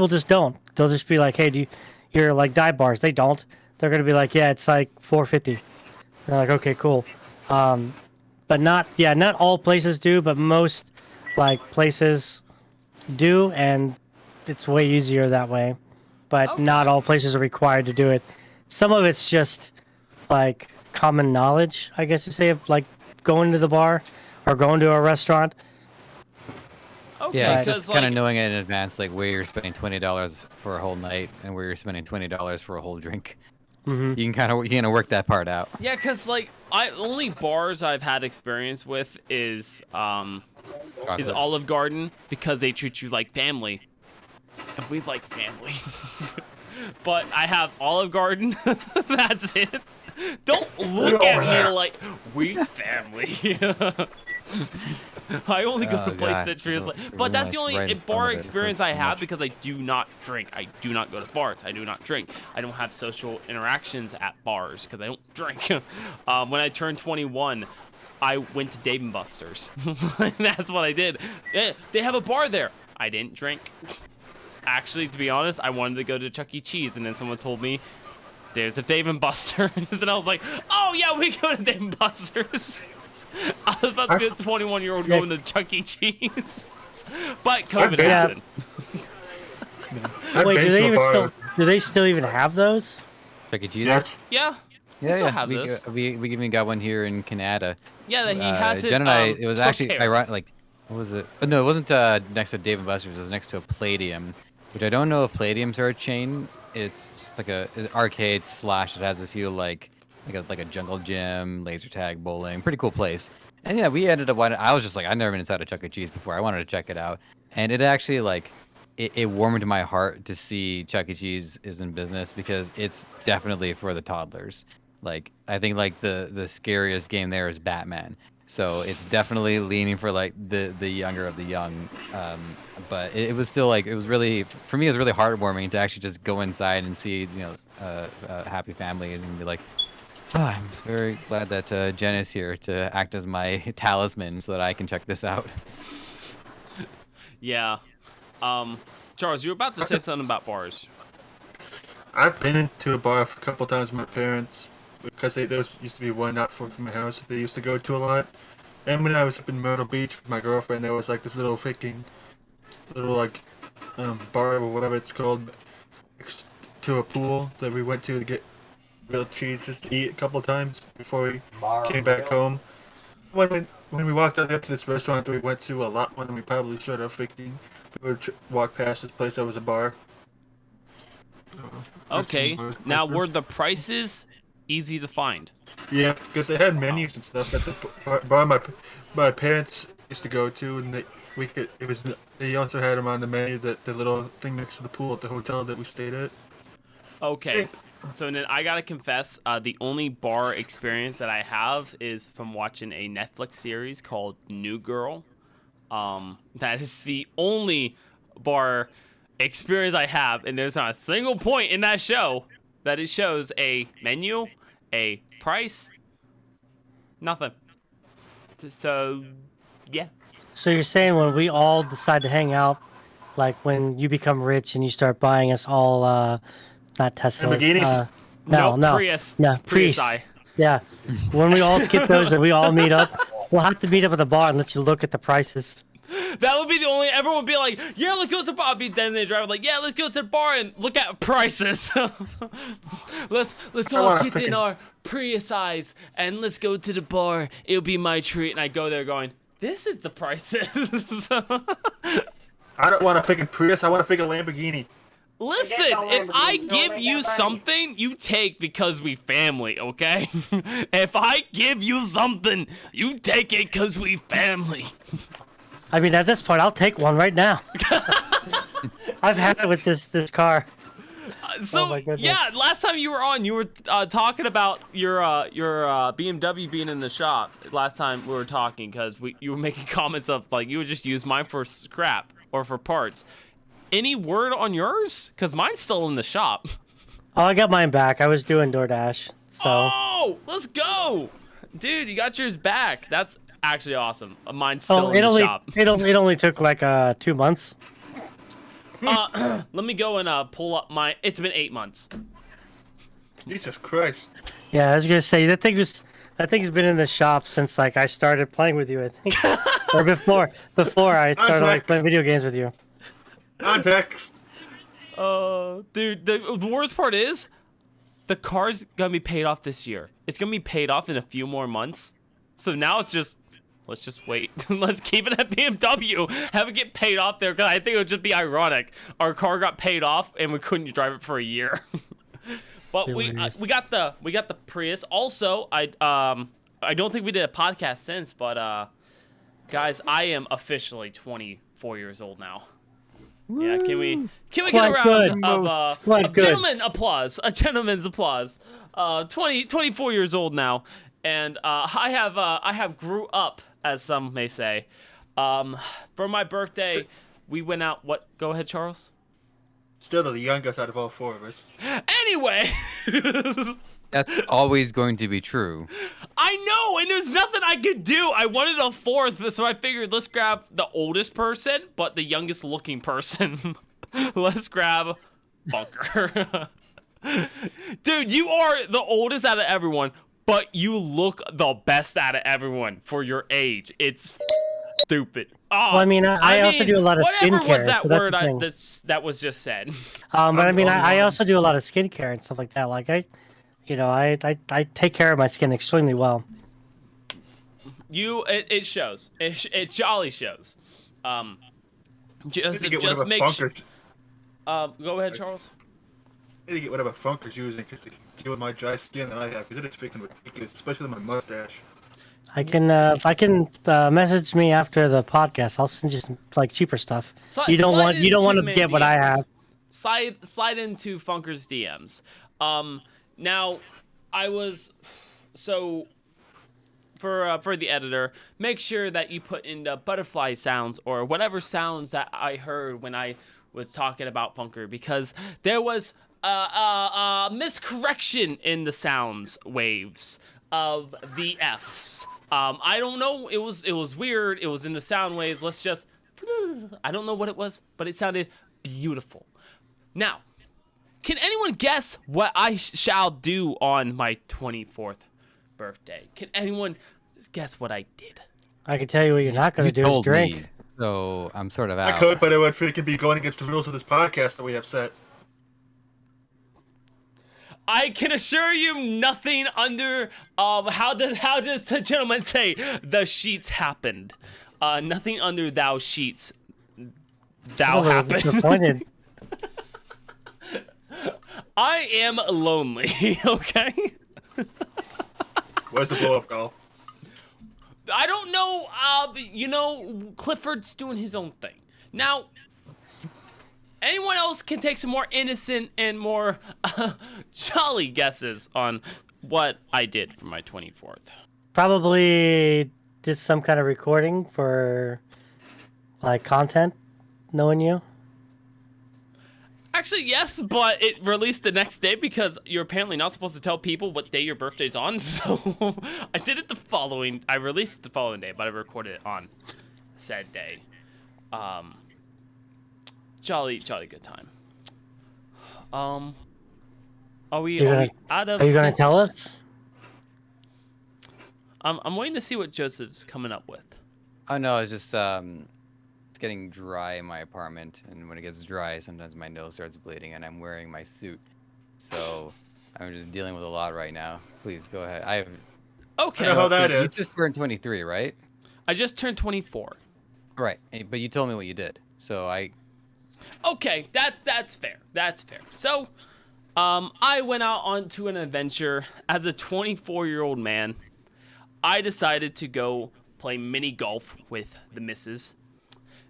just don't. They'll just be like, hey, you're like dive bars. They don't. They're gonna be like, yeah, it's like $4.50. They're like, okay, cool. But not all places do, but most like places do, and it's way easier that way. But Okay. not all places are required to do it. Some of it's just like common knowledge, I guess you say, of like going to the bar or going to a restaurant. Okay, Yeah, it's Right. just kind of knowing it in advance, like where you're spending $20 for a whole night and where you're spending $20 for a whole drink. Mm-hmm. You can kind of work that part out. Yeah, because like only bars I've had experience with is Chocolate. Olive Garden, because they treat you like family, and we like family. But I have Olive Garden. That's it. Don't look at me like we family. I only go Oh, to places God. that treat us like. Very But that's the nice, only right in front bar of it. It experience hurts I so have much. because I do not drink. I do not go to bars. I do not drink. I don't have social interactions at bars because I don't drink. When I turned 21, I went to Dave & Buster's. That's what I did. They have a bar there. I didn't drink. Actually, to be honest, I wanted to go to Chuck E. Cheese, and then someone told me there's a Dave & Buster's, and I was like, oh yeah, we go to Dave & Buster's. I was about to be a 21-year-old Yeah. going to Chuck E. Cheese, but COVID been- happened. I've Wait, been to a bar. do they still even have those? Chuck E. Cheese? Yes. Yeah, we Yeah, still yeah. have we, this. we even got one here in Canada. Yeah, that he has it. Jen and I, it was actually Tokyo. ironic. Like, what was it? Oh, no, it wasn't next to Dave & Buster's. It was next to a Palladium, which I don't know if Palladiums are a chain. It's just like an arcade slash. It has a few like a jungle gym, laser tag, bowling. Pretty cool place. And yeah, we ended up. I was just like, I've never been inside a Chuck E. Cheese before. I wanted to check it out, and it actually like. It warmed my heart to see Chuck E. Cheese is in business because it's definitely for the toddlers. Like I think like the scariest game there is Batman, so it's definitely leaning for like the younger of the young. But it was still like it was really for me it was really heartwarming to actually just go inside and see happy families and be like, oh, I'm just very glad that Jen is here to act as my talisman so that I can check this out. Yeah. Charles, you were about to say something about bars. I've been into a bar a couple times with my parents because there used to be one not far from my house that they used to go to a lot. And when I was up in Myrtle Beach with my girlfriend, there was like this little like bar or whatever it's called next to a pool that we went to get grilled cheese just to eat a couple times before we came back home. When we walked up to this restaurant that we went to a lot more than we probably should have, thinking we would walk past this place that was a bar. Okay. Now, were the prices easy to find? Yeah, because they had menus and stuff at the bar my parents used to go to, and they also had them on the menu, the little thing next to the pool at the hotel that we stayed at. Okay. So then I gotta confess, the only bar experience that I have is from watching a Netflix series called New Girl. That is the only bar experience I have, and there's not a single point in that show that it shows a menu, a price, nothing. So, yeah. So you're saying when we all decide to hang out, like when you become rich and you start buying us all, not Teslas. Lamborghinis? No, Nope, Prius. Prius. I. Yeah. When we all skip those and we all meet up, we'll have to meet up at the bar and let you look at the prices. That would be the only. Everyone would be like, "Yeah, let's go to the bar." Then they drive like, "Yeah, let's go to the bar and look at prices." let's I all wanna get in freaking- our Prius eyes and let's go to the bar. It'll be my treat. And I go there going, this is the prices. I don't want a freaking Prius. I want a freaking Lamborghini. Listen, if I give you something, you take because we family, okay? If I give you something, you take it because we family. I mean, at this point, I'll take one right now. I've had it with this car. So my goodness. yeah, last time you were on, you were talking about your BMW being in the shop. Last time we were talking, because you were making comments of like you would just use mine for scrap or for parts. Any word on yours? Because mine's still in the shop. Oh, I got mine back. I was doing DoorDash, so. Oh, let's go, dude! You got yours back. That's actually awesome. Mine's still in it the only shop. it only took like 2 months. Let me go and pull up my. It's been 8 months. Jesus Christ. Yeah, I was gonna say that thing's been in the shop since like I started playing with you, I think, or before I started like playing video games with you. I'm next. Dude, the worst part is, the car's gonna be paid off this year. It's gonna be paid off in a few more months. So now it's just, let's just wait. Let's keep it at BMW. Have it get paid off there, because I think it would just be ironic. Our car got paid off and we couldn't drive it for a year. But we got the Prius. Also, I don't think we did a podcast since, but guys, I am officially 24 years old now. Yeah, can we get a round of gentleman applause? A gentleman's applause. 24 years old now, and I have grew up, as some may say. For my birthday, we went out. What? Go ahead, Charles. Still the youngest out of all four of us. Anyway. That's always going to be true. I know, and there's nothing I could do. I wanted a fourth, so I figured let's grab the oldest person, but the youngest looking person. Let's grab Funker. Dude, you are the oldest out of everyone, but you look the best out of everyone for your age. It's stupid. Well, I mean, I also do a lot of whatever skincare. was that so that's word the thing. that was just said. But I mean, I also do a lot of skincare and stuff like that. Like I take care of my skin extremely well. It shows. It jolly shows. Just make sure. Go ahead, Charles. I need to get whatever Funker's using because they can deal with my dry skin that I have, because it is freaking ridiculous, especially my mustache. I can message me after the podcast. I'll send you some like cheaper stuff. You don't want to get what I have. Slide into Funker's DMs. Now, I was so for the editor, make sure that you put in the butterfly sounds or whatever sounds that I heard when I was talking about Funker, because there was a miscorrection in the sounds waves of the Fs. I don't know. It was weird. It was in the sound waves. I don't know what it was, but it sounded beautiful. Now, can anyone guess what I shall do on my 24th birthday? Can anyone guess what I did? I can tell you what you're not going to do is drink. Me, so I'm sort of out. I could, but it would freaking be going against the rules of this podcast that we have set. I can assure you nothing under how does the gentleman say the sheets happened? Nothing under thou sheets happened. Disappointed. I am lonely, okay? Where's the blow-up call? I don't know, Clifford's doing his own thing. Now, anyone else can take some more innocent and more jolly guesses on what I did for my 24th. Probably did some kind of recording for like content, knowing you. Actually, yes, but it released the next day because you're apparently not supposed to tell people what day your birthday's on. So I did it I released it the following day, but I recorded it on said day. Jolly good time. Are we out of? Are you gonna tell us? I'm waiting to see what Joseph's coming up with. Oh no, it's just it's getting dry in my apartment, and when it gets dry, sometimes my nose starts bleeding, and I'm wearing my suit, so I'm just dealing with a lot right now. Please go ahead. Okay. I know how that You is. just turned 23, right? I just turned 24. Right, but you told me what you did, so Okay, that's fair. That's fair. So, I went out onto an adventure as a 24-year-old man. I decided to go play mini golf with the missus.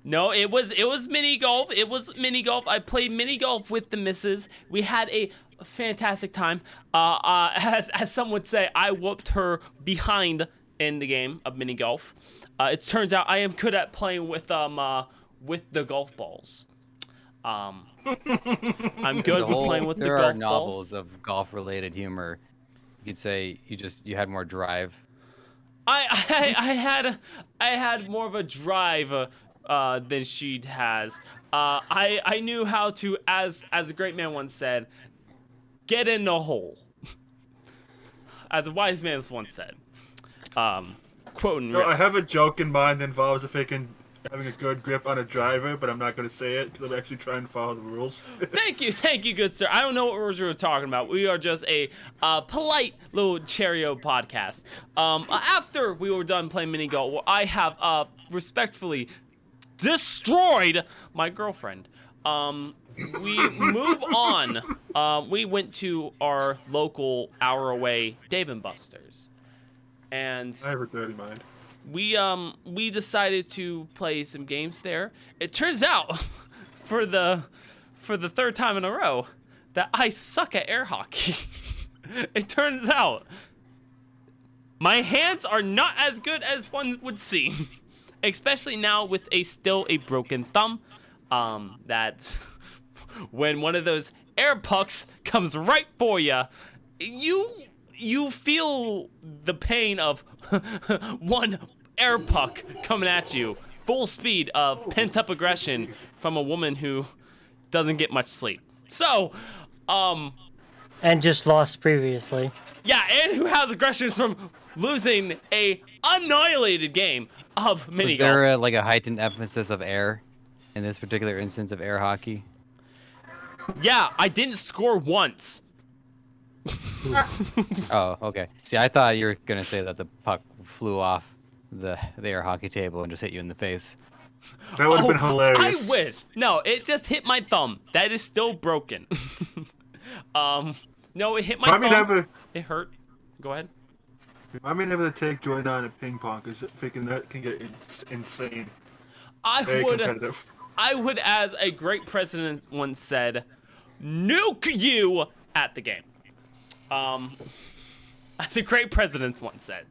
No, it was mini golf. It was mini golf. I played mini golf with the missus. We had a fantastic time. As some would say, I whooped her behind in the game of mini golf. It turns out I am good at playing with the golf balls. I'm good with playing with the there golf are novels balls. of golf-related humor. You could say you had more drive. I had more of a drive than she has. I knew how to, as a great man once said, get in the hole. As a wise man once said. Quoting. No, I have a joke in mind that involves having a good grip on a driver, but I'm not going to say it because I'm actually trying to follow the rules. Thank you, good sir. I don't know what rules you were talking about. We are just a polite little Cheerio podcast. After we were done playing mini golf, I have respectfully destroyed my girlfriend. We move on. We went to our local hour away Dave & Buster's, and I have a dirty mind. we decided to play some games there. It turns out, for the third time in a row, that I suck at air hockey. It turns out my hands are not as good as one would seem, especially now with still a broken thumb. That when one of those air pucks comes right for you, you feel the pain of one air puck coming at you, full speed of pent-up aggression from a woman who doesn't get much sleep. So, And just lost previously. yeah, and who has aggressions from losing a annihilated game of mini Was golf. there like a heightened emphasis of air in this particular instance of air hockey? Yeah, I didn't score once. Oh, okay. See, I thought you were gonna say that the puck flew off the air hockey table and just hit you in the face. That would have been hilarious. I wish. No, it just hit my thumb. That is still broken. No, it hit my Remind me thumb. never, It hurt. Go ahead. remind me never to take Jordan at ping pong because thinking that can get insane. I Very would, competitive. as a great president once said, nuke you at the game. As a great president once said.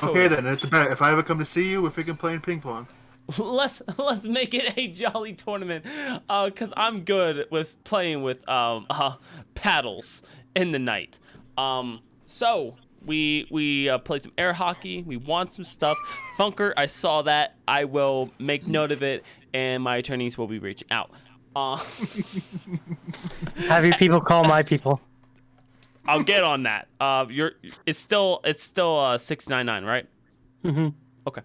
Okay then, it's a bet. If I ever come to see you, we're freaking playing ping pong. Let's make it a jolly tournament, cause I'm good with playing with paddles in the night. So we played some air hockey. We won some stuff. Funker, I saw that. I will make note of it, and my attorneys will be reaching out. Have your people call my people. I'll get on that. It's still 699, right? Mm-hmm. Okay.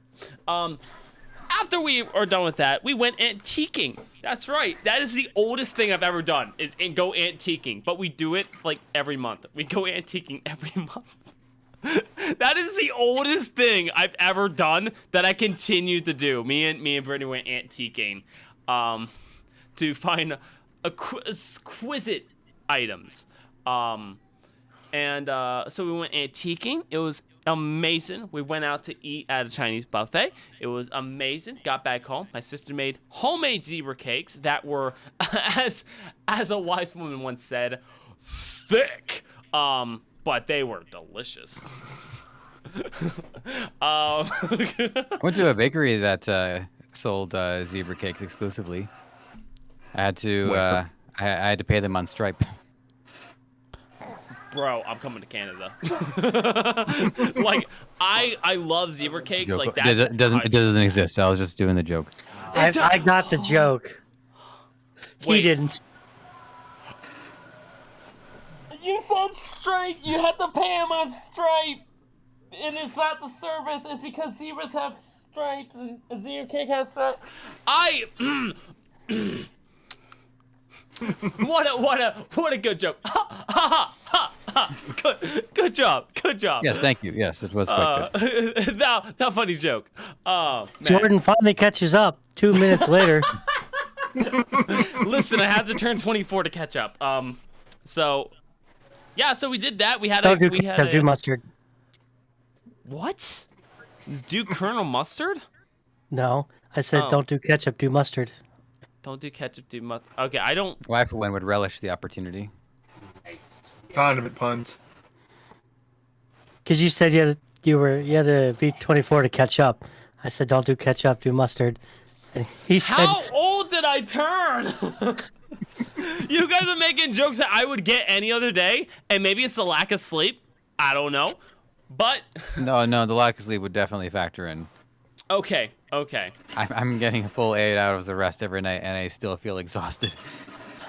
After we are done with that, we went antiquing. That's right. That is the oldest thing I've ever done, is go antiquing. But we do it like every month. We go antiquing every month. That is the oldest thing I've ever done that I continue to do. Me and Brittany went antiquing, to find exquisite items. So we went antiquing. It was amazing. We went out to eat at a Chinese buffet. It was amazing. Got back home. My sister made homemade zebra cakes that were, as a wise woman once said, thick. But they were delicious. I went to a bakery that sold zebra cakes exclusively. I had to I had to pay them on Stripe. Bro, I'm coming to Canada. Like, I love zebra cakes. Joke. Like that. It doesn't exist. I was just doing the joke. I got the joke. Wait. He didn't. You said Stripe. You had to pay him on Stripe. And it's not the service. It's because zebras have stripes and a zebra cake has stripes. What a good joke. Ha ha ha Good job. Good job. Yes, thank you. Yes, it was quite good. That funny joke. Man. Jordan finally catches up 2 minutes later. Listen, I had to turn 24 to catch up. So yeah, so we did that. We had Don't do we had ketchup, do a mustard. what? Do Colonel Mustard? No, I said Oh. don't do ketchup, do mustard. Don't do ketchup. Do mustard. Okay, I don't. Well, I for one would relish the opportunity. Condiment puns. Because you said you had to be 24 to catch up. I said don't do ketchup, do mustard. And he said, How old did I turn? You guys are making jokes that I would get any other day, and maybe it's the lack of sleep. I don't know, but No, the lack of sleep would definitely factor in. okay. I'm getting a full 8 hours of rest every night, and I still feel exhausted.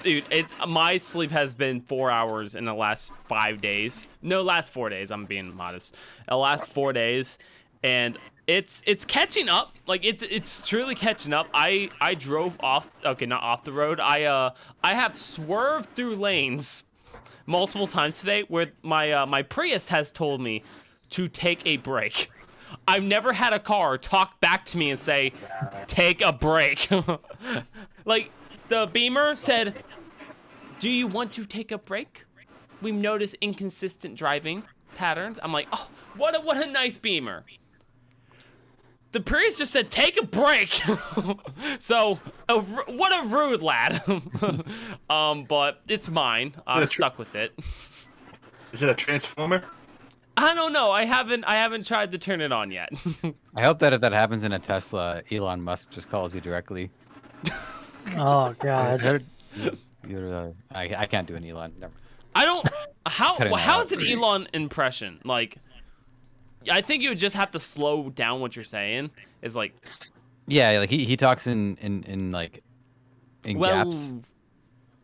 Dude, my sleep has been 4 hours in the last 5 days. No, last 4 days. I'm being modest. The last 4 days, and it's catching up. Like it's truly catching up. I drove off. Okay, not off the road. I have swerved through lanes multiple times today where my Prius has told me to take a break. I've never had a car talk back to me and say, "Take a break." Like the Beamer said, "Do you want to take a break? We've noticed inconsistent driving patterns." I'm like, "Oh, what a nice Beamer." The Prius just said, "Take a break." So, what a rude lad. But it's mine. I'm stuck with it. Is it a transformer? I don't know. I haven't tried to turn it on yet. I hope that if that happens in a Tesla, Elon Musk just calls you directly. oh god. I can't do an Elon. Never. I don't. How Cutting that how out. is an Elon impression? Like, I think you would just have to slow down what you're saying. Is like, Yeah, like he talks in like in well, gaps.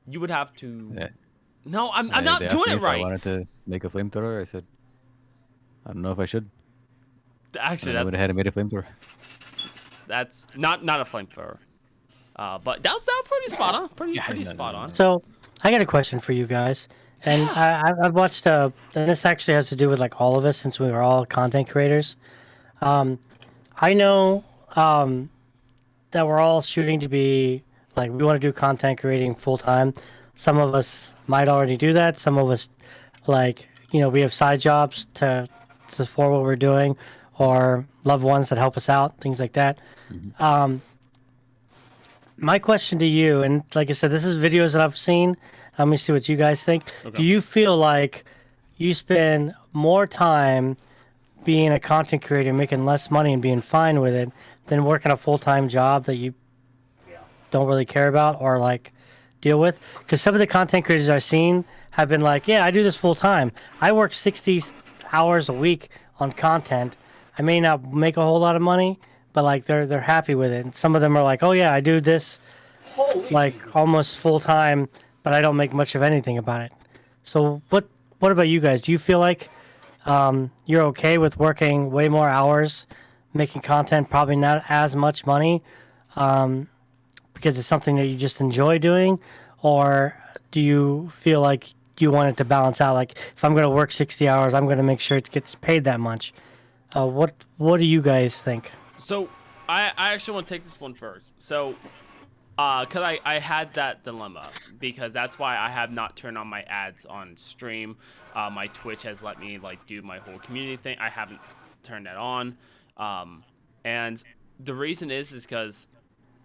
you would have to. Yeah. No, I'm They not asked doing me it if I right. wanted to make a flamethrower. I said, I don't know if I should. Actually, And I went ahead and made a flamethrower. that's not a flamethrower. But that was pretty spot on. Pretty no, spot no, on. So I got a question for you guys. And I've watched, and this actually has to do with like all of us since we were all content creators. I know that we're all shooting to be like we want to do content creating full time. Some of us might already do that. Some of us, like we have side jobs to support what we're doing, or loved ones that help us out, things like that. My question to you, and like I said, this is videos that I've seen. Let me see what you guys think. Do you feel like you spend more time being a content creator, making less money and being fine with it, than working a full-time job that you don't really care about or like deal with? Because some of the content creators I've seen have been like, yeah, I do this full-time. I work 60 hours a week on content. I may not make a whole lot of money, but like they're happy with it. And some of them are like, oh yeah, I do this like almost full-time, but I don't make much of anything about it. So what about you guys? Do you feel like you're okay with working way more hours, making content, probably not as much money, because it's something that you just enjoy doing? Or do you feel like you want it to balance out? Like, if I'm going to work 60 hours, I'm going to make sure it gets paid that much. What do you guys think? So I actually want to take this one first. So, because I had that dilemma, because that's why I have not turned on my ads on stream. My Twitch has let me like do my whole community thing. I haven't turned that on. And the reason is because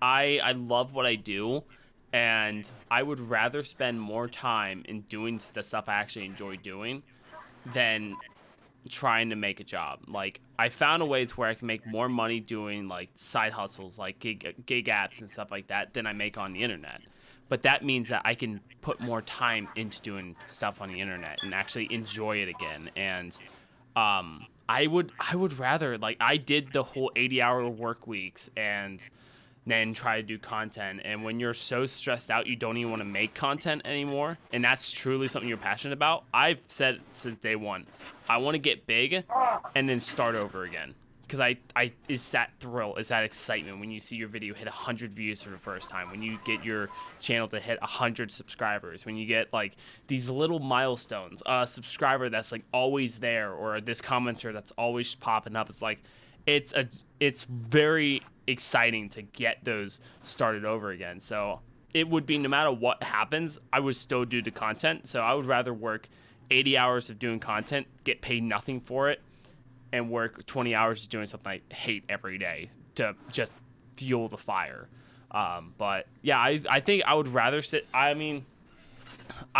I love what I do, and I would rather spend more time in doing the stuff I actually enjoy doing than trying to make a job. Like, I found a way to where I can make more money doing like side hustles, like gig apps and stuff like that, than I make on the internet. But that means that I can put more time into doing stuff on the internet and actually enjoy it again. And I would rather, like, I did the whole 80-hour work weeks and then try to do content. And when you're so stressed out, you don't even want to make content anymore, and that's truly something you're passionate about, I've said since day one, I want to get big and then start over again. because I it's that thrill, it's that excitement when you see your video hit 100 views for the first time, when you get your channel to hit 100 subscribers, when you get like these little milestones, a subscriber that's like always there, or this commenter that's always popping up. It's like it's very exciting to get those started over again. So it would be, no matter what happens, I would still do the content. So I would rather work 80 hours of doing content, get paid nothing for it, and work 20 hours doing something I hate every day to just fuel the fire. But yeah, I think I would rather I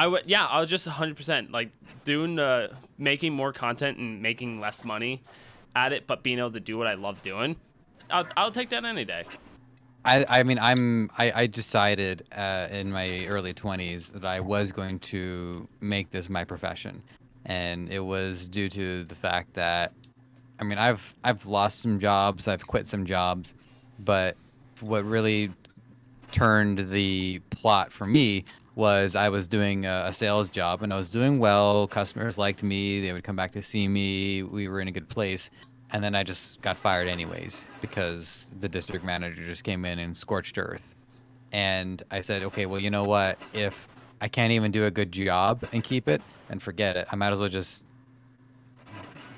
would just 100% like doing making more content and making less money at it, but being able to do what I love doing. I'll take that any day. I decided in my early 20s that I was going to make this my profession, and it was due to the fact that I've lost some jobs, I've quit some jobs, but what really turned the plot for me was I was doing a sales job and I was doing well. Customers liked me, they would come back to see me, we were in a good place. And then I just got fired anyways because the district manager just came in and scorched earth. And I said, okay, well, you know what? If I can't even do a good job and keep it, then forget it. I might as well just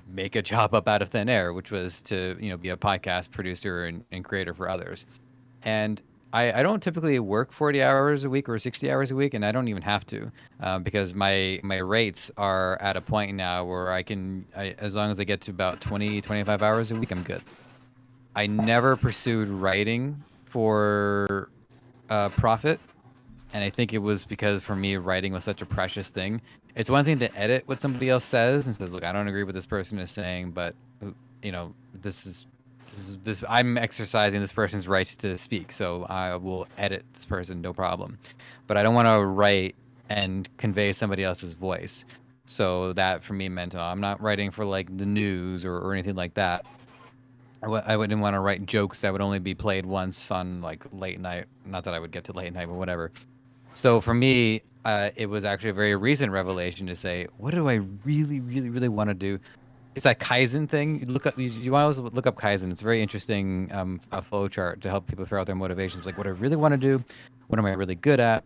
make a job up out of thin air, which was to, be a podcast producer and creator for others. And I don't typically work 40 hours a week or 60 hours a week, and I don't even have to because my rates are at a point now where as long as I get to about 20, 25 hours a week, I'm good. I never pursued writing for profit, and I think it was because for me, writing was such a precious thing. It's one thing to edit what somebody else says and says, look, I don't agree with this person is saying, but this I'm exercising this person's right to speak, so I will edit this person, no problem. But I don't want to write and convey somebody else's voice. So that for me meant I'm not writing for like the news or anything like that. I wouldn't want to write jokes that would only be played once on like late night. Not that I would get to late night, but whatever. So for me, it was actually a very recent revelation to say, what do I really, really, really want to do? It's that Kaizen thing. You want to look up Kaizen. It's a very interesting a flow chart to help people figure out their motivations. Like, what I really want to do, what am I really good at,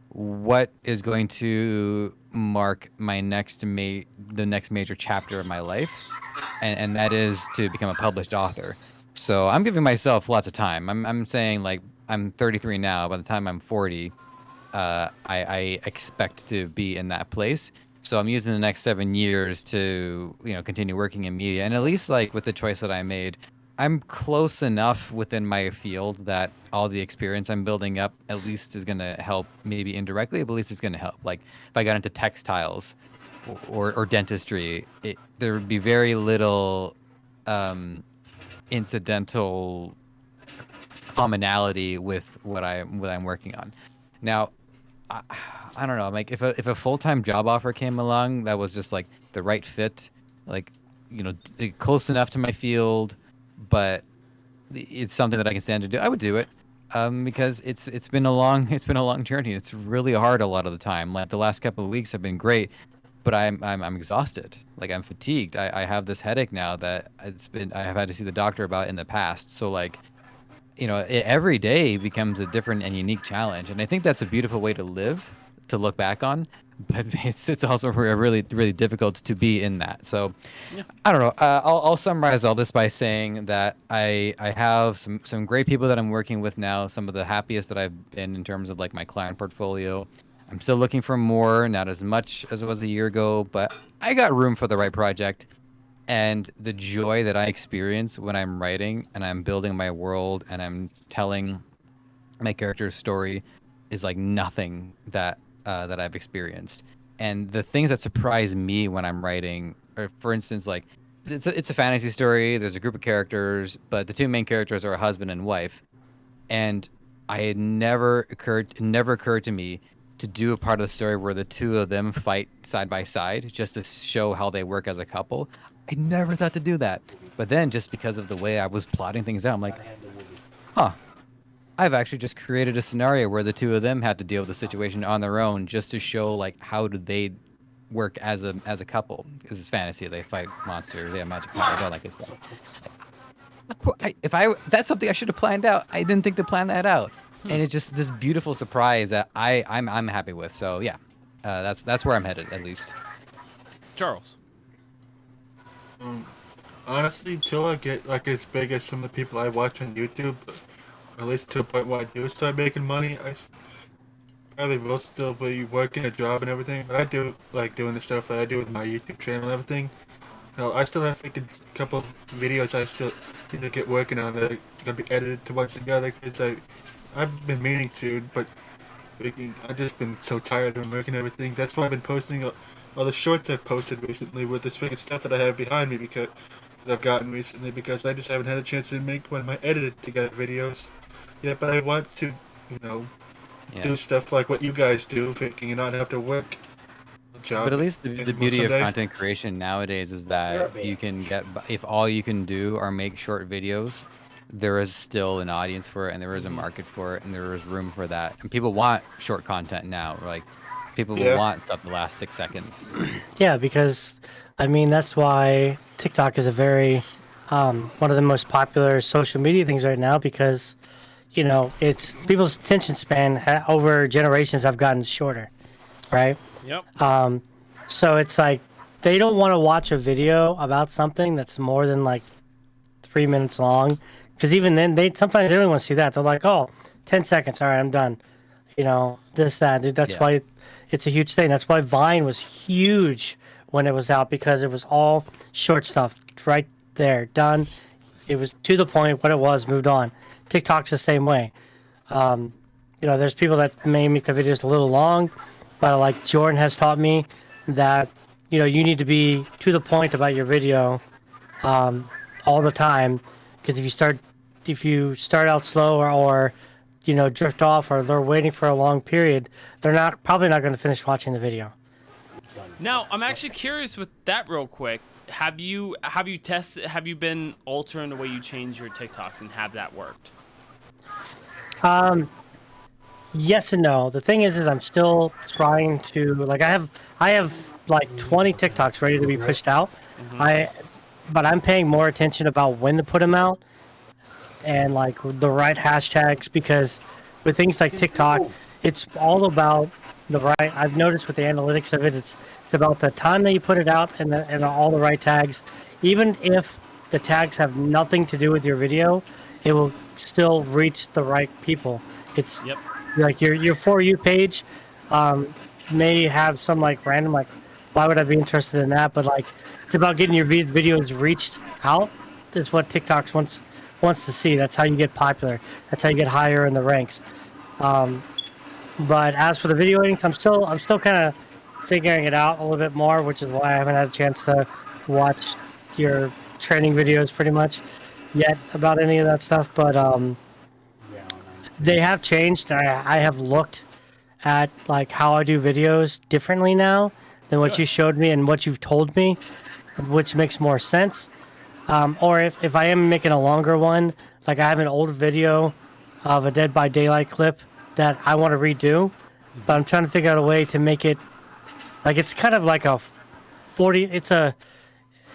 what is going to mark my the next major chapter of my life, and that is to become a published author. So I'm giving myself lots of time. I'm saying like I'm 33 now. By the time I'm 40, I expect to be in that place. So I'm using the next 7 years to, continue working in media. And at least like with the choice that I made, I'm close enough within my field that all the experience I'm building up at least is going to help, maybe indirectly, but at least it's going to help. Like if I got into textiles or dentistry, there would be very little incidental commonality with what I'm working on. Now, I don't know. Like if a full-time job offer came along that was just like the right fit, like close enough to my field, but it's something that I can stand to do, I would do it. Because it's been a long journey. It's really hard a lot of the time. Like the last couple of weeks have been great, but I'm exhausted. Like I'm fatigued. I have this headache now that I have had to see the doctor about in the past. So like, every day becomes a different and unique challenge. And I think that's a beautiful way to live, to look back on. But it's also really, really difficult to be in that. So yeah. I don't know. I'll summarize all this by saying that I have some great people that I'm working with now, some of the happiest that I've been in terms of like my client portfolio. I'm still looking for more, not as much as it was a year ago, but I got room for the right project. And the joy that I experience when I'm writing and I'm building my world and I'm telling my character's story is like nothing that I've experienced. And the things that surprise me when I'm writing are, for instance, like it's a fantasy story. There's a group of characters, but the two main characters are a husband and wife. And it never occurred to me to do a part of the story where the two of them fight side by side just to show how they work as a couple. I never thought to do that. But then just because of the way I was plotting things out, I'm like, I've actually just created a scenario where the two of them had to deal with the situation on their own just to show like how do they work as a couple. Because it's fantasy, they fight monsters, they have magic powers, all that good stuff. That's something I should have planned out. I didn't think to plan that out, and it's just this beautiful surprise that I'm happy with. So yeah, that's where I'm headed at least. Charles. Honestly, until I get like as big as some of the people I watch on YouTube, or at least to a point where I do start making money, probably will still be working a job and everything. But I do like doing the stuff that I do with my YouTube channel and everything. Hell, I still have like a couple of videos I still need to get working on that are gonna be edited to once together because I've been meaning to, but I've just been so tired of working everything. That's why I've been posting all the shorts I've posted recently with this freaking stuff that I have behind me because that I've gotten recently because I just haven't had a chance to make one of my edited together videos. Yeah, but I want to, do stuff like what you guys do, freaking and not have to work a job. But at least the beauty of someday. content creation nowadays is that you can get, if all you can do are make short videos, there is still an audience for it, and there is a market for it, and there is room for that. And people want short content now. Like, people will want stuff that lasts 6 seconds. Yeah, because I mean that's why TikTok is a very one of the most popular social media things right now because it's people's attention span over generations have gotten shorter, right? Yep. So it's like they don't want to watch a video about something that's more than like 3 minutes long because even then sometimes they don't want to see that. They're like, oh, 10 seconds, all right, I'm done. This, that, dude. That's why it's a huge thing. That's why Vine was huge when it was out because it was all short stuff right there, done. It was to the point, what it was, moved on. TikTok's the same way. There's people that may make the videos a little long, but like Jordan has taught me that, you need to be to the point about your video all the time because if you start out slow or drift off or they're waiting for a long period, they're probably not going to finish watching the video. Now, I'm actually curious with that real quick. Have you been altering the way you change your TikToks and have that worked? Yes and no. The thing is I'm still trying to like I have like 20 TikToks ready to be pushed out. But I'm paying more attention about when to put them out and like the right hashtags because with things like TikTok, it's all about the right. I've noticed with the analytics of it, it's about the time that you put it out and all the right tags. Even if the tags have nothing to do with your video, it will still reach the right people. It's like your For You page may have some like random like, why would I be interested in that? But like, it's about getting your videos reached out. Is what TikTok wants to see. That's how you get popular. That's how you get higher in the ranks. But as for the video editing, I'm still kind of figuring it out a little bit more, which is why I haven't had a chance to watch your training videos pretty much yet about any of that stuff. But they have changed. I have looked at like how I do videos differently now than what you showed me and what you've told me, which makes more sense. Or if I am making a longer one, like I have an old video of a Dead by Daylight clip that I want to redo, but I'm trying to figure out a way to make it like it's kind of like a 40. It's a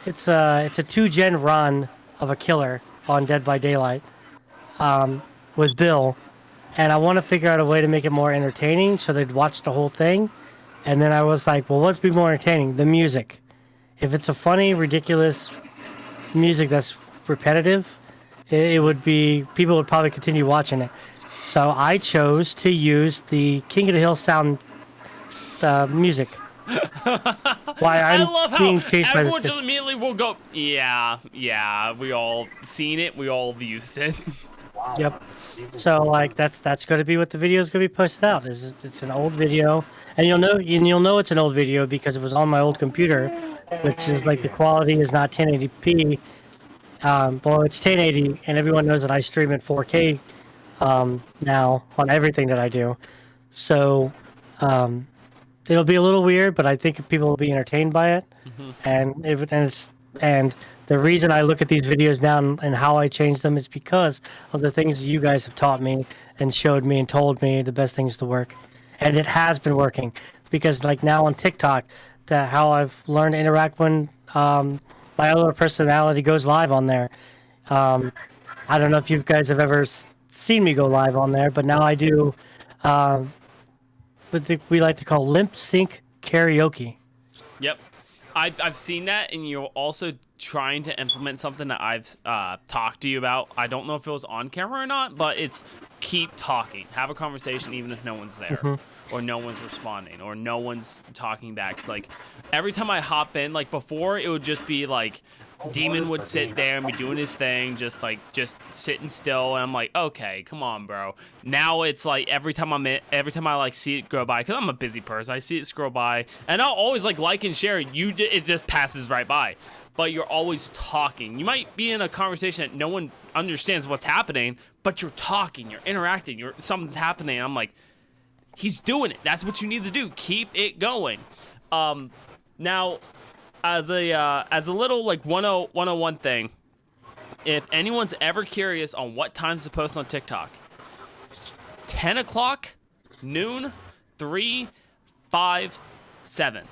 2-gen run of a killer on Dead by Daylight with Bill, and I want to figure out a way to make it more entertaining so they'd watch the whole thing. And then I was like, well, what's be more entertaining? The music. If it's a funny, ridiculous music that's repetitive, it would be, people would probably continue watching it. So I chose to use the King of the Hill sound music. Why I love being how chased by this everyone kid. just immediately will go, yeah, we all seen it, we all used it. Yep. So like that's going to be what the video is going to be posted out. It's an old video, and you'll know it's an old video because it was on my old computer, which is like the quality is not 1080p. Well, it's 1080, and everyone knows that I stream at 4K now on everything that I do. So it'll be a little weird, but I think people will be entertained by it. And the reason I look at these videos now and how I change them is because of the things you guys have taught me and showed me and told me the best things to work. And it has been working because like now on TikTok, how I've learned to interact when my other personality goes live on there. I don't know if you guys have ever seen me go live on there, but now I do what we like to call limp sync karaoke. Yep. I've seen that, and you're also trying to implement something that I've talked to you about. I don't know if it was on camera or not, but it's keep talking. Have a conversation even if no one's there, or no one's responding, or no one's talking back. It's like every time I hop in, like before, it would just be like Demon would sit there and be doing his thing, just sitting still, and I'm like, okay, come on, bro. Now it's like every time I like see it go by, because I'm a busy person, I see it scroll by, and I'll always like and share. It just passes right by, but you're always talking. You might be in a conversation that no one understands what's happening, but you're talking, you're interacting, something's happening. And I'm like, he's doing it. That's what you need to do. Keep it going. Now, as a little like 101 thing, if anyone's ever curious on what times to post on TikTok, 10 o'clock, noon, 3, 5, 7.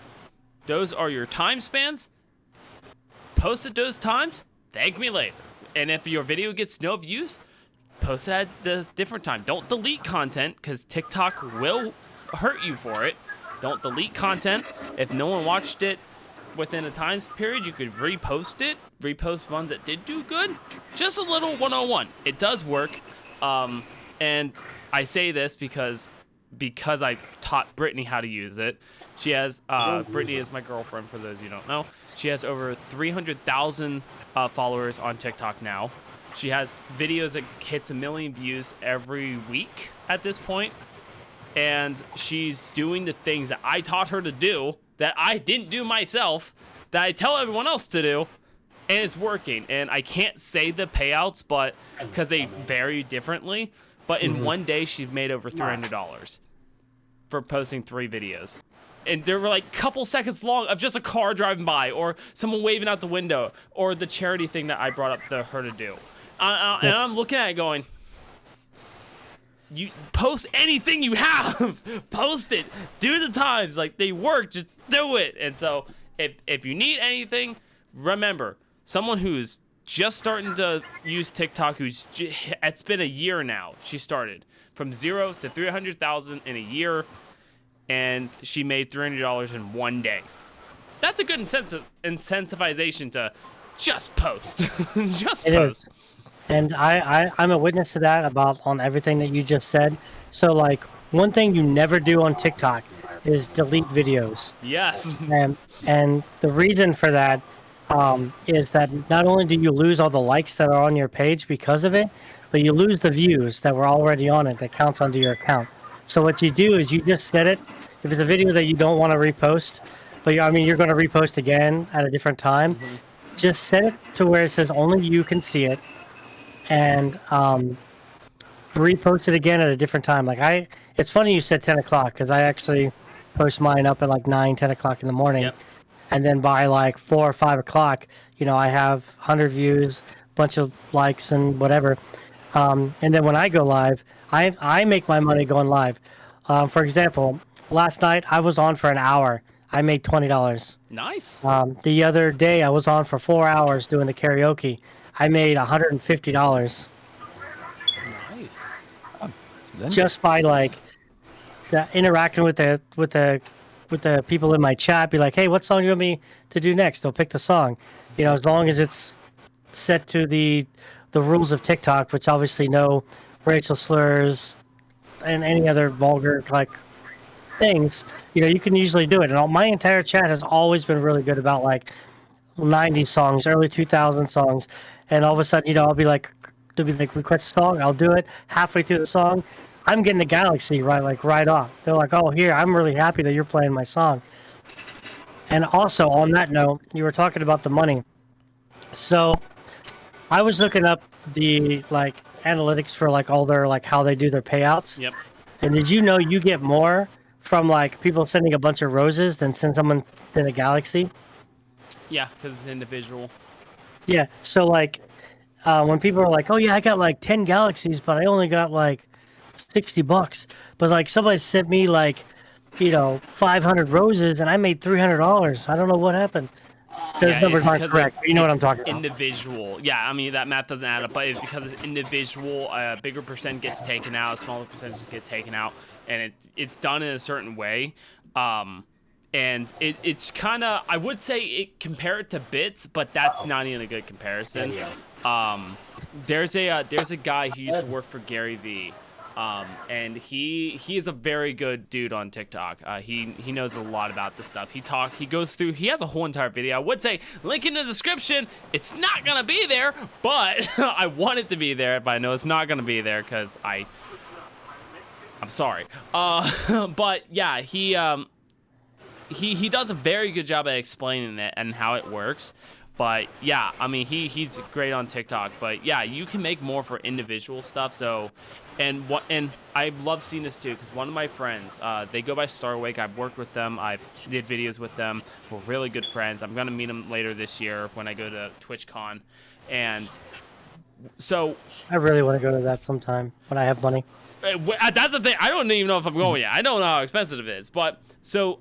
Those are your time spans. Post at those times, thank me later. And if your video gets no views, post it at the different time. Don't delete content, because TikTok will hurt you for it. Don't delete content. If no one watched it within a time period, you could repost it. Repost ones that did do good. Just a little 101. It does work. And I say this because I taught Brittany how to use it. She has, Brittany is my girlfriend, for those of you who don't know. She has over 300,000 followers on TikTok now. She has videos that hits 1 million views every week at this point. And she's doing the things that I taught her to do, that I didn't do myself, that I tell everyone else to do, and it's working. And I can't say the payouts, but because they vary differently. But in one day, she's made over $300 for posting 3 videos. And they were like a couple seconds long of just a car driving by, or someone waving out the window, or the charity thing that I brought up to her to do. And I'm looking at it going, you post anything you have. Post it. Do the times. Like, they work. Just do it. And so if you need anything, remember, someone who's just starting to use TikTok, it's been a year now. She started from 0 to 300,000 in a year, and she made $300 in 1 day. That's a good incentivization to just post. Just It post. is. And I'm a witness to that on everything that you just said. So, like, one thing you never do on TikTok is delete videos. Yes. And the reason for that is that not only do you lose all the likes that are on your page because of it, but you lose the views that were already on it that counts onto your account. So what you do is you just set it. If it's a video that you don't want to repost, but you're going to repost again at a different time, just set it to where it says only you can see it, and repost it again at a different time. It's funny you said 10 o'clock, because I actually post mine up at like 9, 10 o'clock in the morning. Yep. And then by like 4 or 5 o'clock, I have 100 views, bunch of likes and whatever. And then when I go live, I make my money going live. For example, last night I was on for an hour. I made $20. Nice. The other day I was on for 4 hours doing the karaoke. I made $150 Nice. just by like interacting with the people in my chat. Be like, hey, what song do you want me to do next? They'll pick the song. As long as it's set to the rules of TikTok, which obviously no racial slurs and any other vulgar like things. You can usually do it. And my entire chat has always been really good about like 90s songs, early 2000 songs. And all of a sudden, I'll be like, they'll be like, request a song. I'll do it. Halfway through the song, I'm getting a Galaxy right off. They're like, oh, here, I'm really happy that you're playing my song. And also, on that note, you were talking about the money. So I was looking up the like analytics for like all their like how they do their payouts. Yep. And did you know you get more from like people sending a bunch of roses than a Galaxy? Yeah, because it's individual. Yeah. So like when people are like, oh yeah, I got like 10 Galaxies, but I only got like $60. But like somebody sent me like 500 roses and I made $300. I don't know what happened. Those numbers it's aren't because correct, but you know what it's I'm talking about. Individual. Yeah, I mean, that math doesn't add up, but it's because it's individual. A bigger percent gets taken out, a smaller percentage gets taken out, and it's done in a certain way. And it's kind of, I would say compare it to bits, but that's not even a good comparison. There's a guy who used to work for Gary Vee. And he is a very good dude on TikTok. He knows a lot about this stuff. He goes through, he has a whole entire video. I would say link in the description. It's not gonna be there, but I want it to be there, but I know it's not gonna be there because I'm sorry. But yeah, he does a very good job at explaining it and how it works. But yeah, I mean, he's great on TikTok. But yeah, you can make more for individual stuff. So, and I love seeing this too, because one of my friends, they go by Starwake. I've worked with them. I've did videos with them. We're really good friends. I'm gonna meet them later this year when I go to TwitchCon, and so I really want to go to that sometime when I have money. that's the thing. I don't even know if I'm going yet. I don't know how expensive it is, but so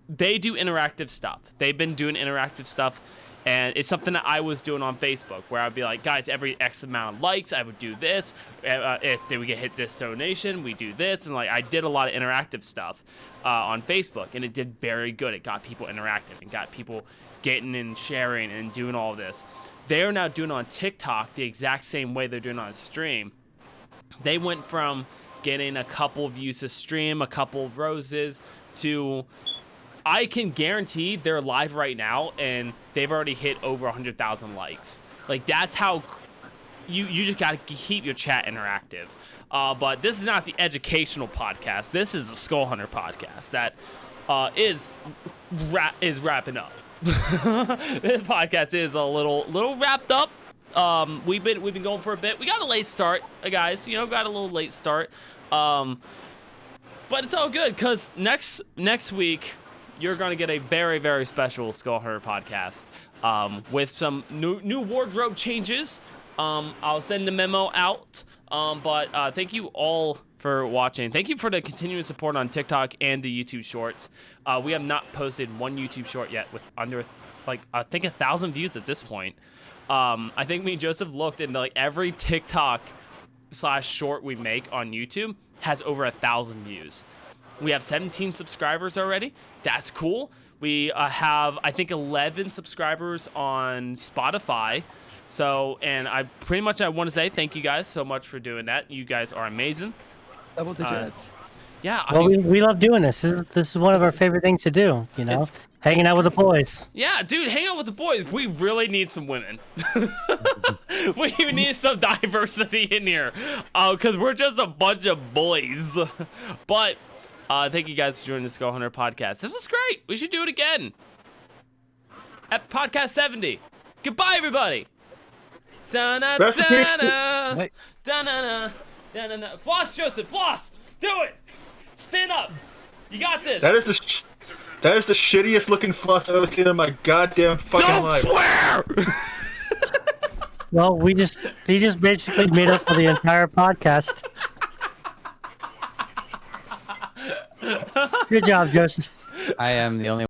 they do interactive stuff. They've been doing interactive stuff, and it's something that I was doing on Facebook, where I'd be like, guys, every X amount of likes, I would do this. If we get hit this donation, we do this, and like I did a lot of interactive stuff on Facebook, and it did very good. It got people interactive and got people getting and sharing and doing all this. They are now doing it on TikTok the exact same way they're doing it on stream. They went from getting a couple views a stream, a couple of roses, to I can guarantee they're live right now and they've already hit over 100,000 likes. Like, that's how you just gotta keep your chat interactive. But this is not the educational podcast. This is a Skull Hunter podcast that is wrapping up. This podcast is a little wrapped up. We've been going for a bit. We got a late start, guys. You know, got a little late start. But it's all good, because next week you're going to get a very, very special Skull Hunter podcast with some new wardrobe changes. I'll send the memo out. But thank you all for watching. Thank you for the continuous support on TikTok and the YouTube Shorts. We have not posted one YouTube Short yet with under, like, I think 1,000 views at this point. I think me and Joseph looked, and like every TikTok/short we make on YouTube has over 1,000 views. We have 17 subscribers already. That's cool. We have, I think, 11 subscribers on Spotify. So, and I want to say thank you guys so much for doing that. You guys are amazing. Double digits. Yeah. Well, we love doing this. This is one of our favorite things to do, you know? Hanging out with the boys. Yeah, dude, hang out with the boys. We really need some women. We need some diversity in here. Because we're just a bunch of boys. But thank you guys for joining the Skull Hunter podcast. This was great. We should do it again. At podcast 70. Goodbye, everybody. Rest in peace. Floss, Joseph, floss. Do it. Stand up. You got this. That is the shittiest looking floss I've ever seen in my goddamn fucking life. Don't swear. Well, he just basically made up for the entire podcast. Good job, Joseph. I am the only